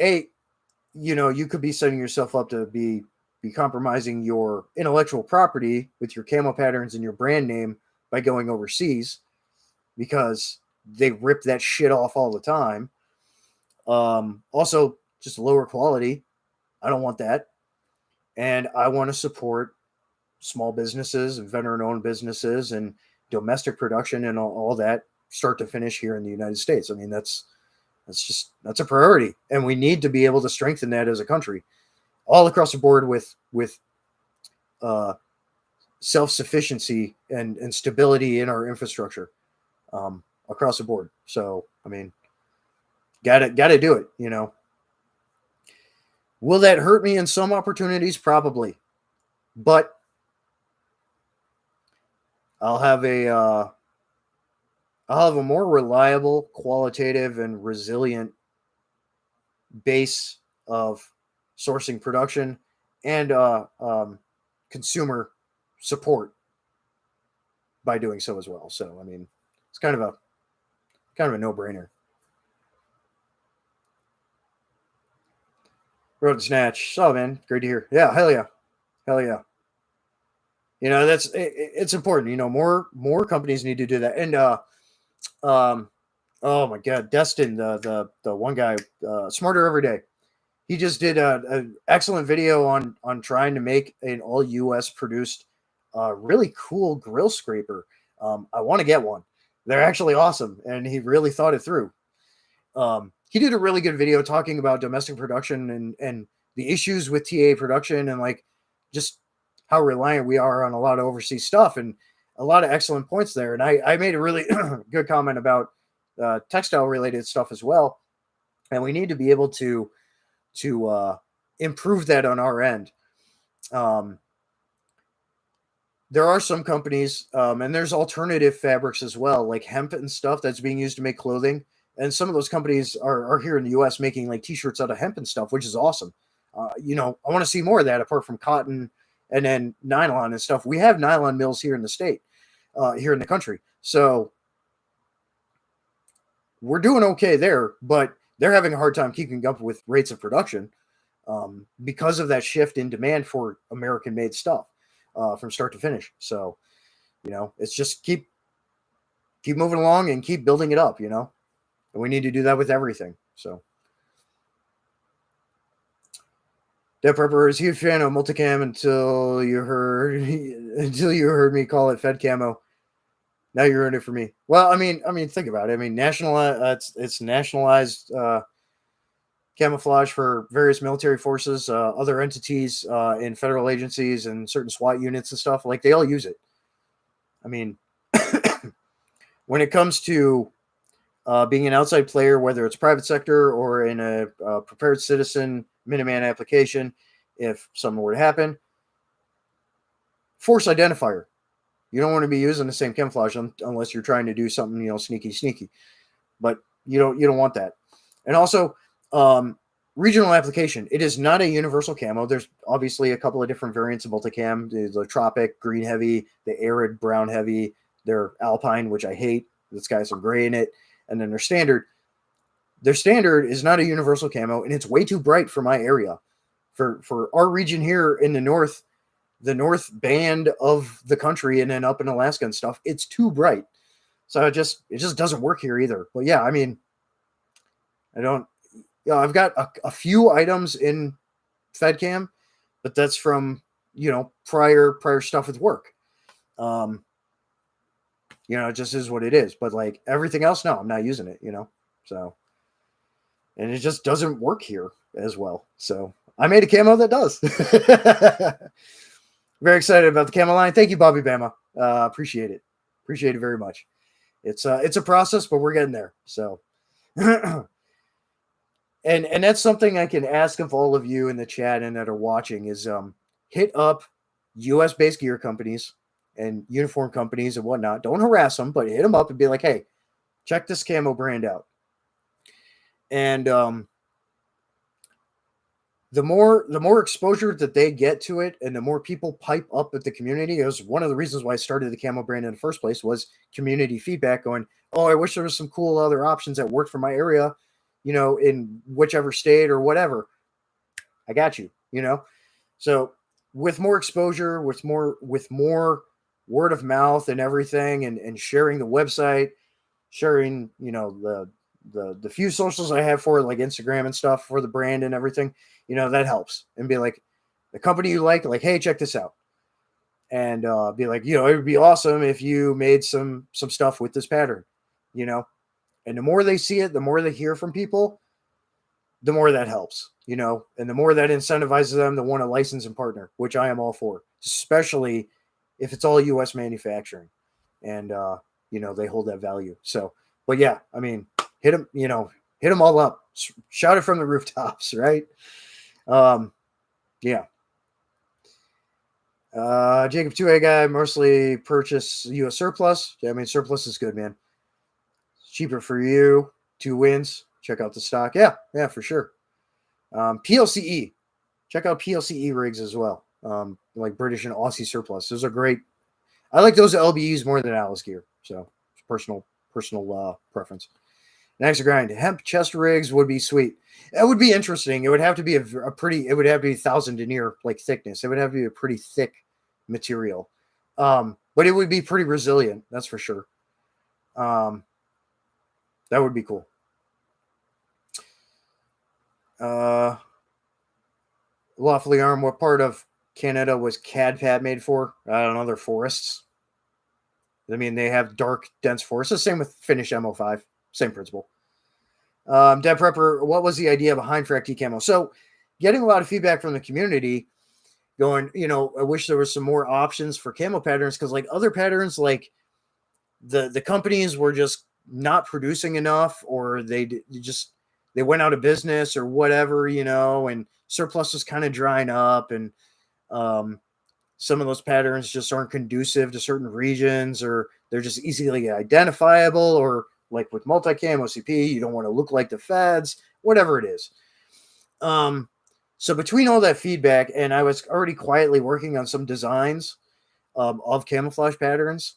You could be setting yourself up to be compromising your intellectual property with your camo patterns and your brand name by going overseas, because they rip that shit off all the time. Also, just lower quality. I don't want that. And I want to support small businesses and veteran-owned businesses and domestic production and all that, start to finish, here in the United States. I mean, that's a priority, and we need to be able to strengthen that as a country, all across the board, with self-sufficiency and stability in our infrastructure, across the board. So, I mean, gotta do it. Will that hurt me in some opportunities? Probably, but I'll have a more reliable, qualitative, and resilient base of sourcing, production, and consumer support by doing so as well. So, I mean, it's kind of a no-brainer. Road Snatch. Oh, man, great to hear. Yeah, hell yeah. It's important. More companies need to do that. And oh my God, Destin, the one guy, Smarter Every Day. he just did an excellent video on trying to make an all U.S. produced, really cool grill scraper. I want to get one. They're actually awesome, and he really thought it through. He did a really good video talking about domestic production and the issues with TA production and like just how reliant we are on a lot of overseas stuff and a lot of excellent points there. And I made a really good comment about textile related stuff as well. And we need to be able to improve that on our end. Um, there are some companies, and there's alternative fabrics as well, like hemp and stuff that's being used to make clothing. And some of those companies are here in the U.S. making like T-shirts out of hemp and stuff, which is awesome. I want to see more of that apart from cotton and then nylon and stuff. We have nylon mills here in the state, here in the country. So we're doing okay there, but they're having a hard time keeping up with rates of production because of that shift in demand for American-made stuff from start to finish. So, it's just keep moving along and keep building it up. And we need to do that with everything. So, Dev Prepper is a huge fan of multicam until you heard me call it Fed camo. Now you ruined it for me. Well, I mean, think about it. I mean, it's nationalized camouflage for various military forces, other entities in federal agencies and certain SWAT units and stuff. Like they all use it. I mean, when it comes to being an outside player, whether it's private sector or in a prepared citizen Minuteman application, if something were to happen, force identifier. You don't want to be using the same camouflage unless you're trying to do something, sneaky. But you don't want that. And also, regional application. It is not a universal camo. There's obviously a couple of different variants of multicam. The tropic, green heavy, the arid, brown heavy. Their alpine, which I hate. It's got some gray in it. And then their standard. Their standard is not a universal camo, and it's way too bright for my area. For our region here in the north band of the country, and then up in Alaska and stuff, it's too bright. So it just doesn't work here either. But yeah, I mean, I've got a few items in FedCam, but that's from prior stuff with work. It just is what it is. But like everything else, no, I'm not using it. So, and it just doesn't work here as well. So I made a camo that does. Very excited about the camo line. Thank you, Bobby Bama. Appreciate it. Appreciate it very much. It's a process, but we're getting there. So, and that's something I can ask of all of you in the chat and that are watching is hit up U.S. based gear companies and uniform companies and whatnot. Don't harass them, but hit them up and be like, hey, check this camo brand out. And the more exposure that they get to it and the more people pipe up at the community, it was one of the reasons why I started the camo brand in the first place was community feedback going, oh, I wish there was some cool other options that worked for my area, in whichever state or whatever. I got you, So with more exposure, with more word of mouth and everything and sharing the website, sharing, the few socials I have for it, like Instagram and stuff for the brand and everything, that helps. And be like, the company you like, hey, check this out. And be like, it would be awesome if you made some stuff with this pattern, And the more they see it, the more they hear from people, the more that helps, and the more that incentivizes them to want to license and partner, which I am all for, especially if it's all U.S. manufacturing and, they hold that value. So, but yeah, I mean, hit them all up, shout it from the rooftops, right? Yeah. Jacob 2A guy mostly purchase U.S. surplus. Yeah, I mean, surplus is good, man. It's cheaper for you. 2 wins. Check out the stock. Yeah, for sure. PLCE. Check out PLCE rigs as well. Like British and Aussie surplus. Those are great. I like those LBEs more than Alice gear. So it's personal preference. Next grind. Hemp chest rigs would be sweet. That would be interesting. It would have to be it would have to be 1,000 denier like thickness. It would have to be a pretty thick material. But it would be pretty resilient. That's for sure. That would be cool. Waffly Arm, what part of Canada was CAD made for? I don't know. They're forests. I mean, they have dark, dense forests. The same with Finnish MO5. Same principle. Dead Prepper, what was the idea behind Fracti Camo? So, getting a lot of feedback from the community going, I wish there was some more options for camo patterns because, like, other patterns, like the companies were just not producing enough, or they went out of business or whatever, and surplus was kind of drying up, and some of those patterns just aren't conducive to certain regions, or they're just easily identifiable, or like with multicam OCP, you don't want to look like the feds, whatever it is. So between all that feedback, and I was already quietly working on some designs of camouflage patterns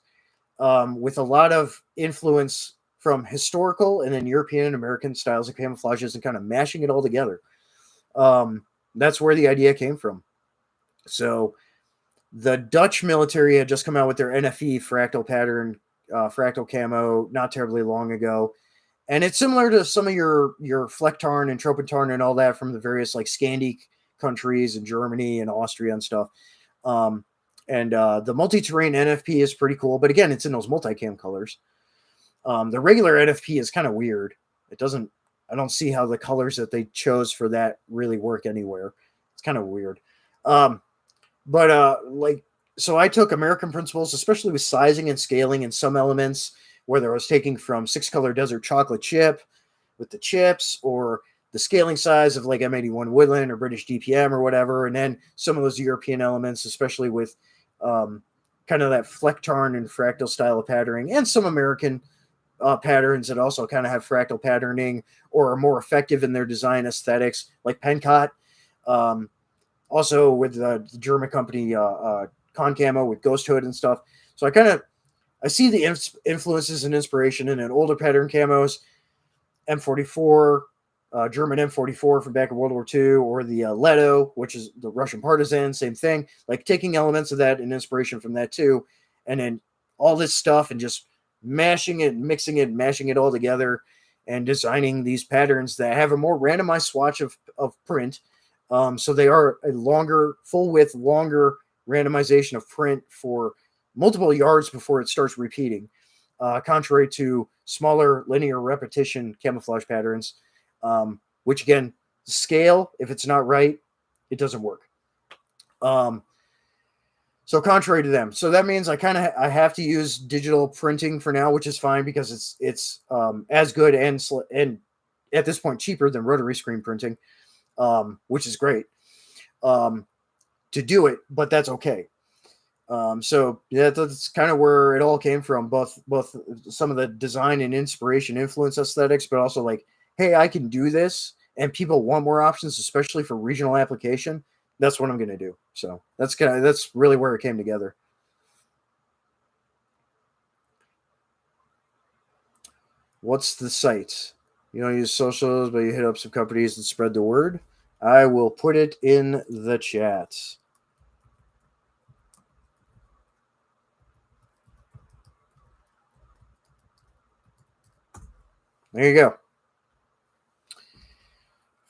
with a lot of influence from historical and then European and American styles of camouflages, and kind of mashing it all together. That's where the idea came from. So the Dutch military had just come out with their NFE fractal pattern, fractal camo, not terribly long ago. And it's similar to some of your Flecktarn and Tropentarn and all that from the various like Scandi countries and Germany and Austria and stuff. And the multi-terrain NFP is pretty cool, but again, it's in those multicam colors. The regular NFP is kind of weird. I don't see how the colors that they chose for that really work anywhere. It's kind of weird. So I took American principles, especially with sizing and scaling in some elements, whether I was taking from 6-color desert chocolate chip with the chips, or the scaling size of like M81 Woodland or British DPM or whatever. And then some of those European elements, especially with kind of that Flecktarn and fractal style of patterning, and some American patterns that also kind of have fractal patterning or are more effective in their design aesthetics, like Pencott. Also with the German company Concamo with Ghost Hood and stuff. So I see the influences and inspiration in an older pattern camos, M44, German M44 from back in World War II, or the Leto, which is the Russian partisan, same thing. Like taking elements of that and inspiration from that too, and then all this stuff and just mashing it, mixing it, mashing it all together, and designing these patterns that have a more randomized swatch of print. So they are a longer, full width, longer randomization of print for multiple yards before it starts repeating, contrary to smaller linear repetition camouflage patterns, which again, scale, if it's not right, it doesn't work. So contrary to them. So that means I have to use digital printing for now, which is fine because it's as good and at this point cheaper than rotary screen printing, which is great to do it, but that's okay. So yeah, that's kind of where it all came from, both some of the design and inspiration influence aesthetics, but also like, hey, I can do this, and people want more options, especially for regional application. That's what I'm going to do. So that's really where it came together. What's the site? You don't use socials, but you hit up some companies and spread the word. I will put it in the chat. There you go.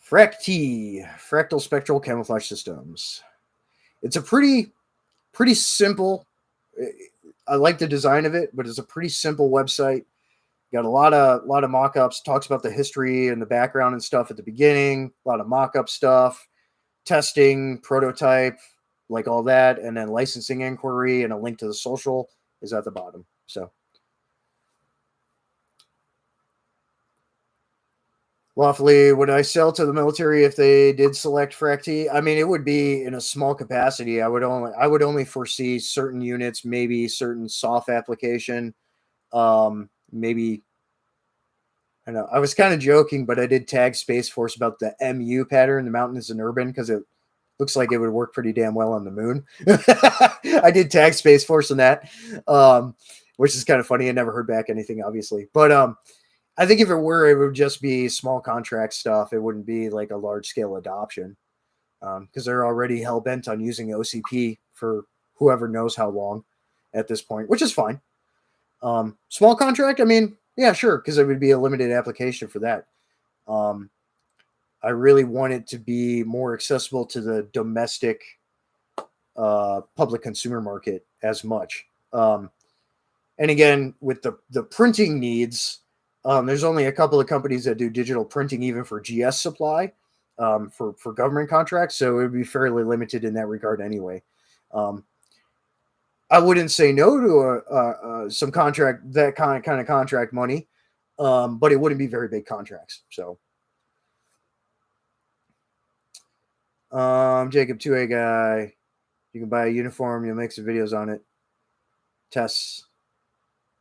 Fracti, Fractal Spectral Camouflage Systems. It's a pretty simple. I like the design of it, but it's a pretty simple website. Got a lot of mock-ups. Talks about the history and the background and stuff at the beginning. A lot of mock-up stuff, testing, prototype, like all that, and then licensing inquiry, and a link to the social is at the bottom. So. Lawfully, would I sell to the military if they did select Fracti? I mean, it would be in a small capacity. I would only foresee certain units, maybe certain soft application. Maybe I know. I was kind of joking, but I did tag Space Force about the MU pattern, the Mountainous and Urban, because it looks like it would work pretty damn well on the moon. I did tag Space Force on that, which is kind of funny. I never heard back anything, obviously, but I think if it were, it would just be small contract stuff. It wouldn't be like a large scale adoption because they're already hell bent on using OCP for whoever knows how long at this point, which is fine. Small contract, I mean, yeah, sure, because it would be a limited application for that. I really want it to be more accessible to the domestic public consumer market as much. And again, with the printing needs, there's only a couple of companies that do digital printing, even for GS supply, for government contracts. So it would be fairly limited in that regard anyway. I wouldn't say no to some contract, that kind of contract money, but it wouldn't be very big contracts. So, Jacob 2A guy, you can buy a uniform. You'll make some videos on it. Tests.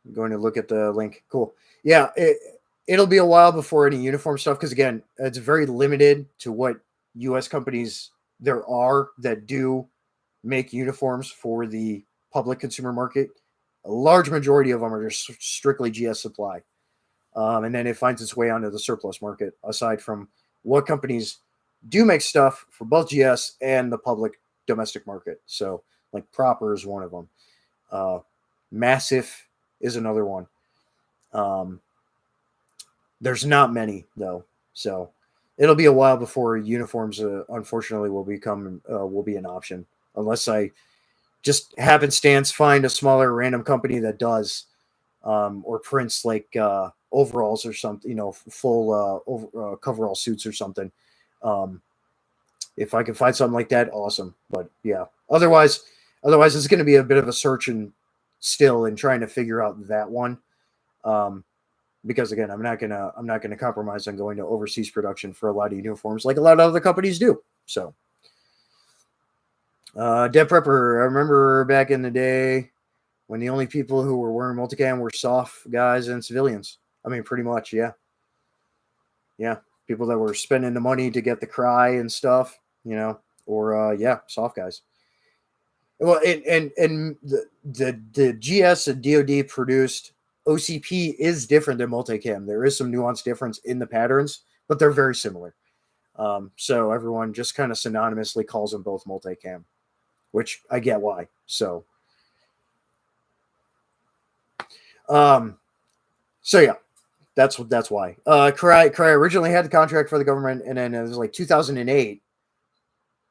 I'm going to look at the link. Cool. Yeah, it'll be a while before any uniform stuff, because again, it's very limited to what U.S. companies there are that do make uniforms for the public consumer market. A large majority of them are just strictly GS supply, and then it finds its way onto the surplus market. Aside from what companies do make stuff for both GS and the public domestic market, so like Proper is one of them. Massive is another one. There's not many though, so it'll be a while before uniforms, unfortunately, will be an option, unless I just happenstance find a smaller random company that does, or prints like overalls or something, full coverall suits or something. If I can find something like that, awesome. But yeah, otherwise it's going to be a bit of a search and still in trying to figure out that one. Because again, I'm not gonna compromise on going to overseas production for a lot of uniforms, like a lot of other companies do. So, Dead Prepper, I remember back in the day when the only people who were wearing multicam were soft guys and civilians. I mean, pretty much, yeah, people that were spending the money to get the cry and stuff, or soft guys. Well, and the GS and DoD produced OCP is different than multicam. There is some nuanced difference in the patterns, but they're very similar. So everyone just kind of synonymously calls them both multicam, which I get why. So, yeah, that's why. Cry originally had the contract for the government, and then it was like 2008.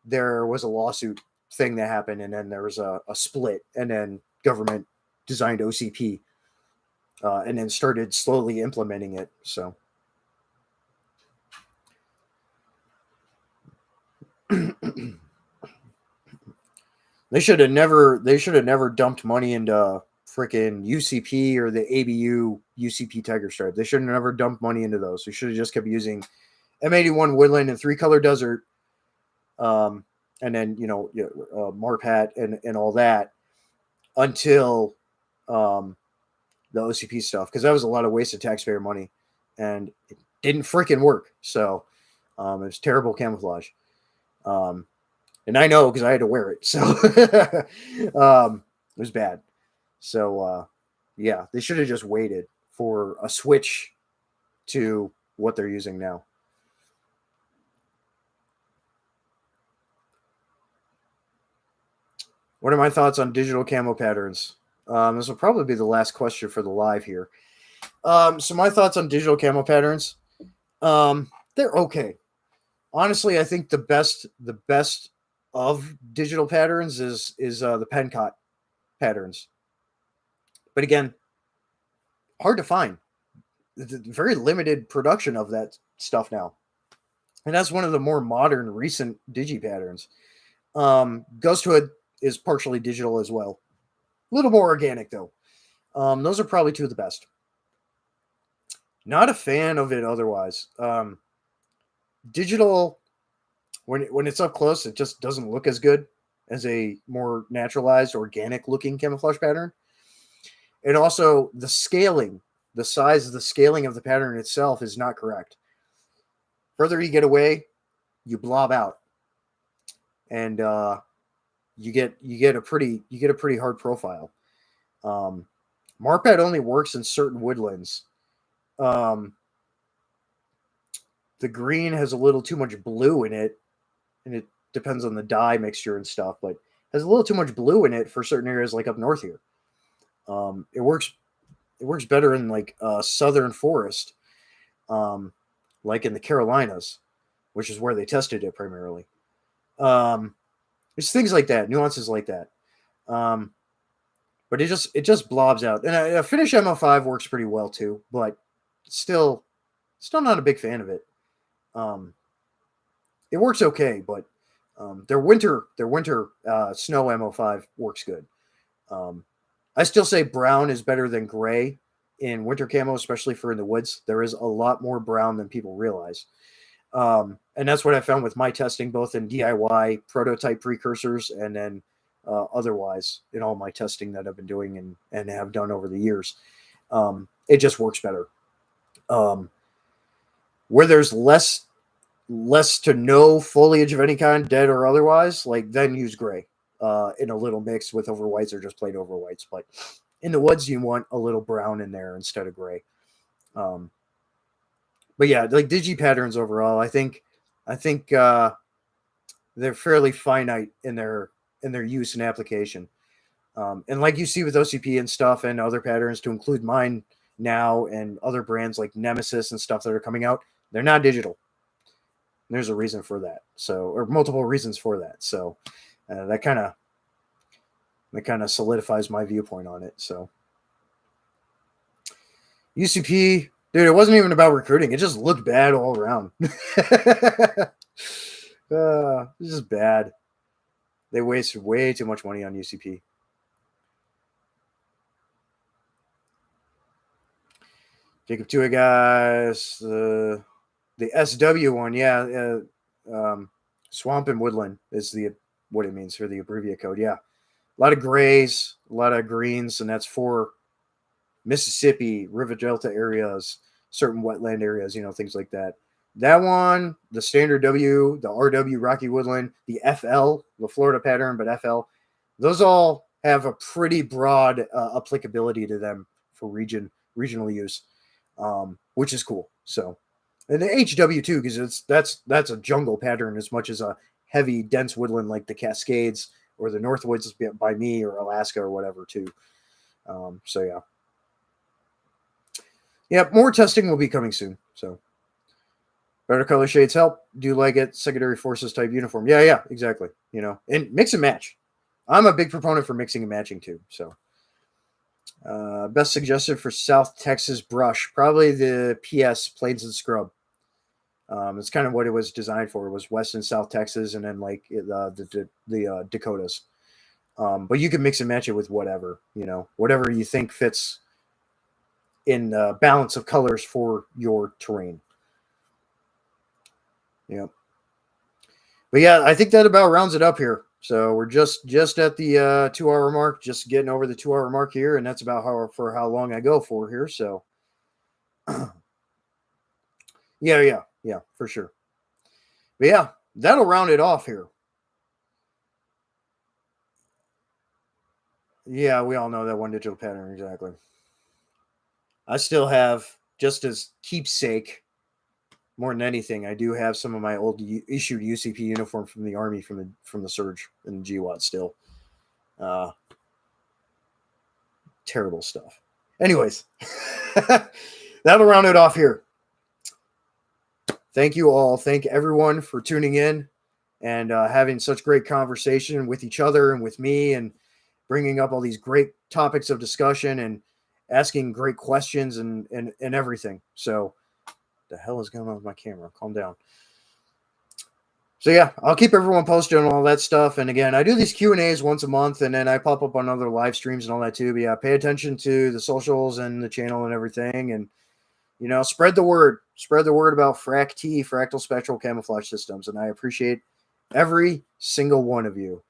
There was a lawsuit thing that happened, and then there was a split, and then government designed OCP. And then started slowly implementing it. So, they should have never dumped money into freaking UCP or the ABU UCP Tiger Stripe. They should have never dumped money into those. They should have just kept using M81 Woodland and 3-color Desert, and then Marpat and all that until the OCP stuff, because that was a lot of wasted taxpayer money, and it didn't freaking work. So it was terrible camouflage, and I know because I had to wear it. So it was bad. So yeah, they should have just waited for a switch to what they're using now. What are my thoughts on digital camo patterns? This will probably be the last question for the live here. So my thoughts on digital camo patterns, they're okay. Honestly, I think the best of digital patterns is the Pencott patterns. But again, hard to find. Very limited production of that stuff now. And that's one of the more modern, recent digi patterns. Ghosthood is partially digital as well. A little more organic, though. Those are probably two of the best. Not a fan of it otherwise. Digital, when it's up close, it just doesn't look as good as a more naturalized, organic-looking camouflage pattern. And also, the scaling, the size of the scaling of the pattern itself is not correct. Further you get away, you blob out, and you get a pretty hard profile. Marpat only works in certain woodlands. The green has a little too much blue in it, and it depends on the dye mixture and stuff, but has a little too much blue in it for certain areas, like up north here. It works better in like southern forest, like in the Carolinas. which is where they tested it primarily. There's things like that, nuances like that. But it just blobs out. And a Finish MO5 works pretty well too, but still not a big fan of it. It works okay, but their winter snow MO5 works good. I still say brown is better than gray in winter camo, especially for in the woods. There is a lot more brown than people realize. And that's what I found with my testing, both in DIY prototype precursors and then otherwise in all my testing that I've been doing and have done over the years. It just works better. Where there's less to no foliage of any kind, dead or otherwise, like then use gray in a little mix with over whites or just plain over whites. But in the woods, you want a little brown in there instead of gray. But yeah, like digi patterns overall, I think they're fairly finite in their use and application. And like you see with OCP and stuff and other patterns, to include mine now and other brands like Nemesis and stuff that are coming out, they're not digital. And there's a reason for that. So, or multiple reasons for that. So that kind of solidifies my viewpoint on it. So UCP, dude, it wasn't even about recruiting. It just looked bad all around. It's just bad. They wasted way too much money on UCP. Jacob Tua guys, the SW one, yeah. Swamp and Woodland is what it means for the abbreviate code. Yeah, a lot of grays, a lot of greens, and that's for Mississippi, River Delta areas, certain wetland areas, things like that. That one, the standard W, the RW, Rocky Woodland, the FL, the Florida pattern, but FL, those all have a pretty broad applicability to them for regional use, which is cool. So, and the HW too, because that's a jungle pattern as much as a heavy, dense woodland like the Cascades or the Northwoods by me or Alaska or whatever too. So yeah. Yeah, more testing will be coming soon. So better color shades help. Do you like it? Secondary forces type uniform. Yeah, exactly. And mix and match. I'm a big proponent for mixing and matching too. So best suggested for South Texas brush, probably the PS Plains and Scrub. It's kind of what it was designed for. It was West and South Texas, and then like the Dakotas. But you can mix and match it with whatever, whatever you think fits in balance of colors for your terrain. Yeah. But yeah, I think that about rounds it up here. So we're just at the 2 hour mark, just getting over the 2 hour mark here, and that's about how long I go for here. So yeah, for sure. But yeah, that'll round it off here. Yeah, we all know that one digital pattern exactly. I still have, just as keepsake, more than anything, I do have some of my old issued UCP uniform from the Army from the Surge and GWAT still. Terrible stuff. Anyways, that'll round it off here. Thank you all. Thank everyone for tuning in and having such great conversation with each other and with me, and bringing up all these great topics of discussion and asking great questions and everything. So the hell is going on with my camera? Calm down. So yeah, I'll keep everyone posted on all that stuff. And again, I do these Q&As once a month, and then I pop up on other live streams and all that too. But yeah, pay attention to the socials and the channel and everything. And, spread the word. Spread the word about FRAC-T, Fractal Spectral Camouflage Systems. And I appreciate every single one of you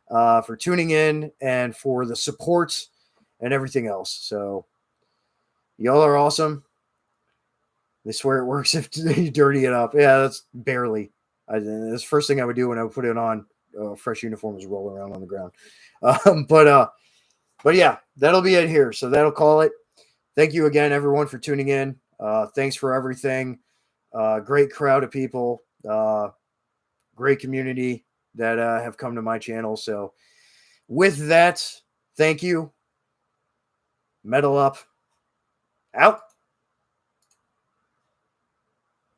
for tuning in and for the support and everything else. So y'all are awesome. They swear it works if you dirty it up. Yeah, that's barely. That's the first thing I would do when I would put it on fresh uniform is roll around on the ground. But yeah, that'll be it here. So that'll call it. Thank you again, everyone, for tuning in. Thanks for everything. Great crowd of people. Great community that have come to my channel. So with that, thank you. Metal up. Out.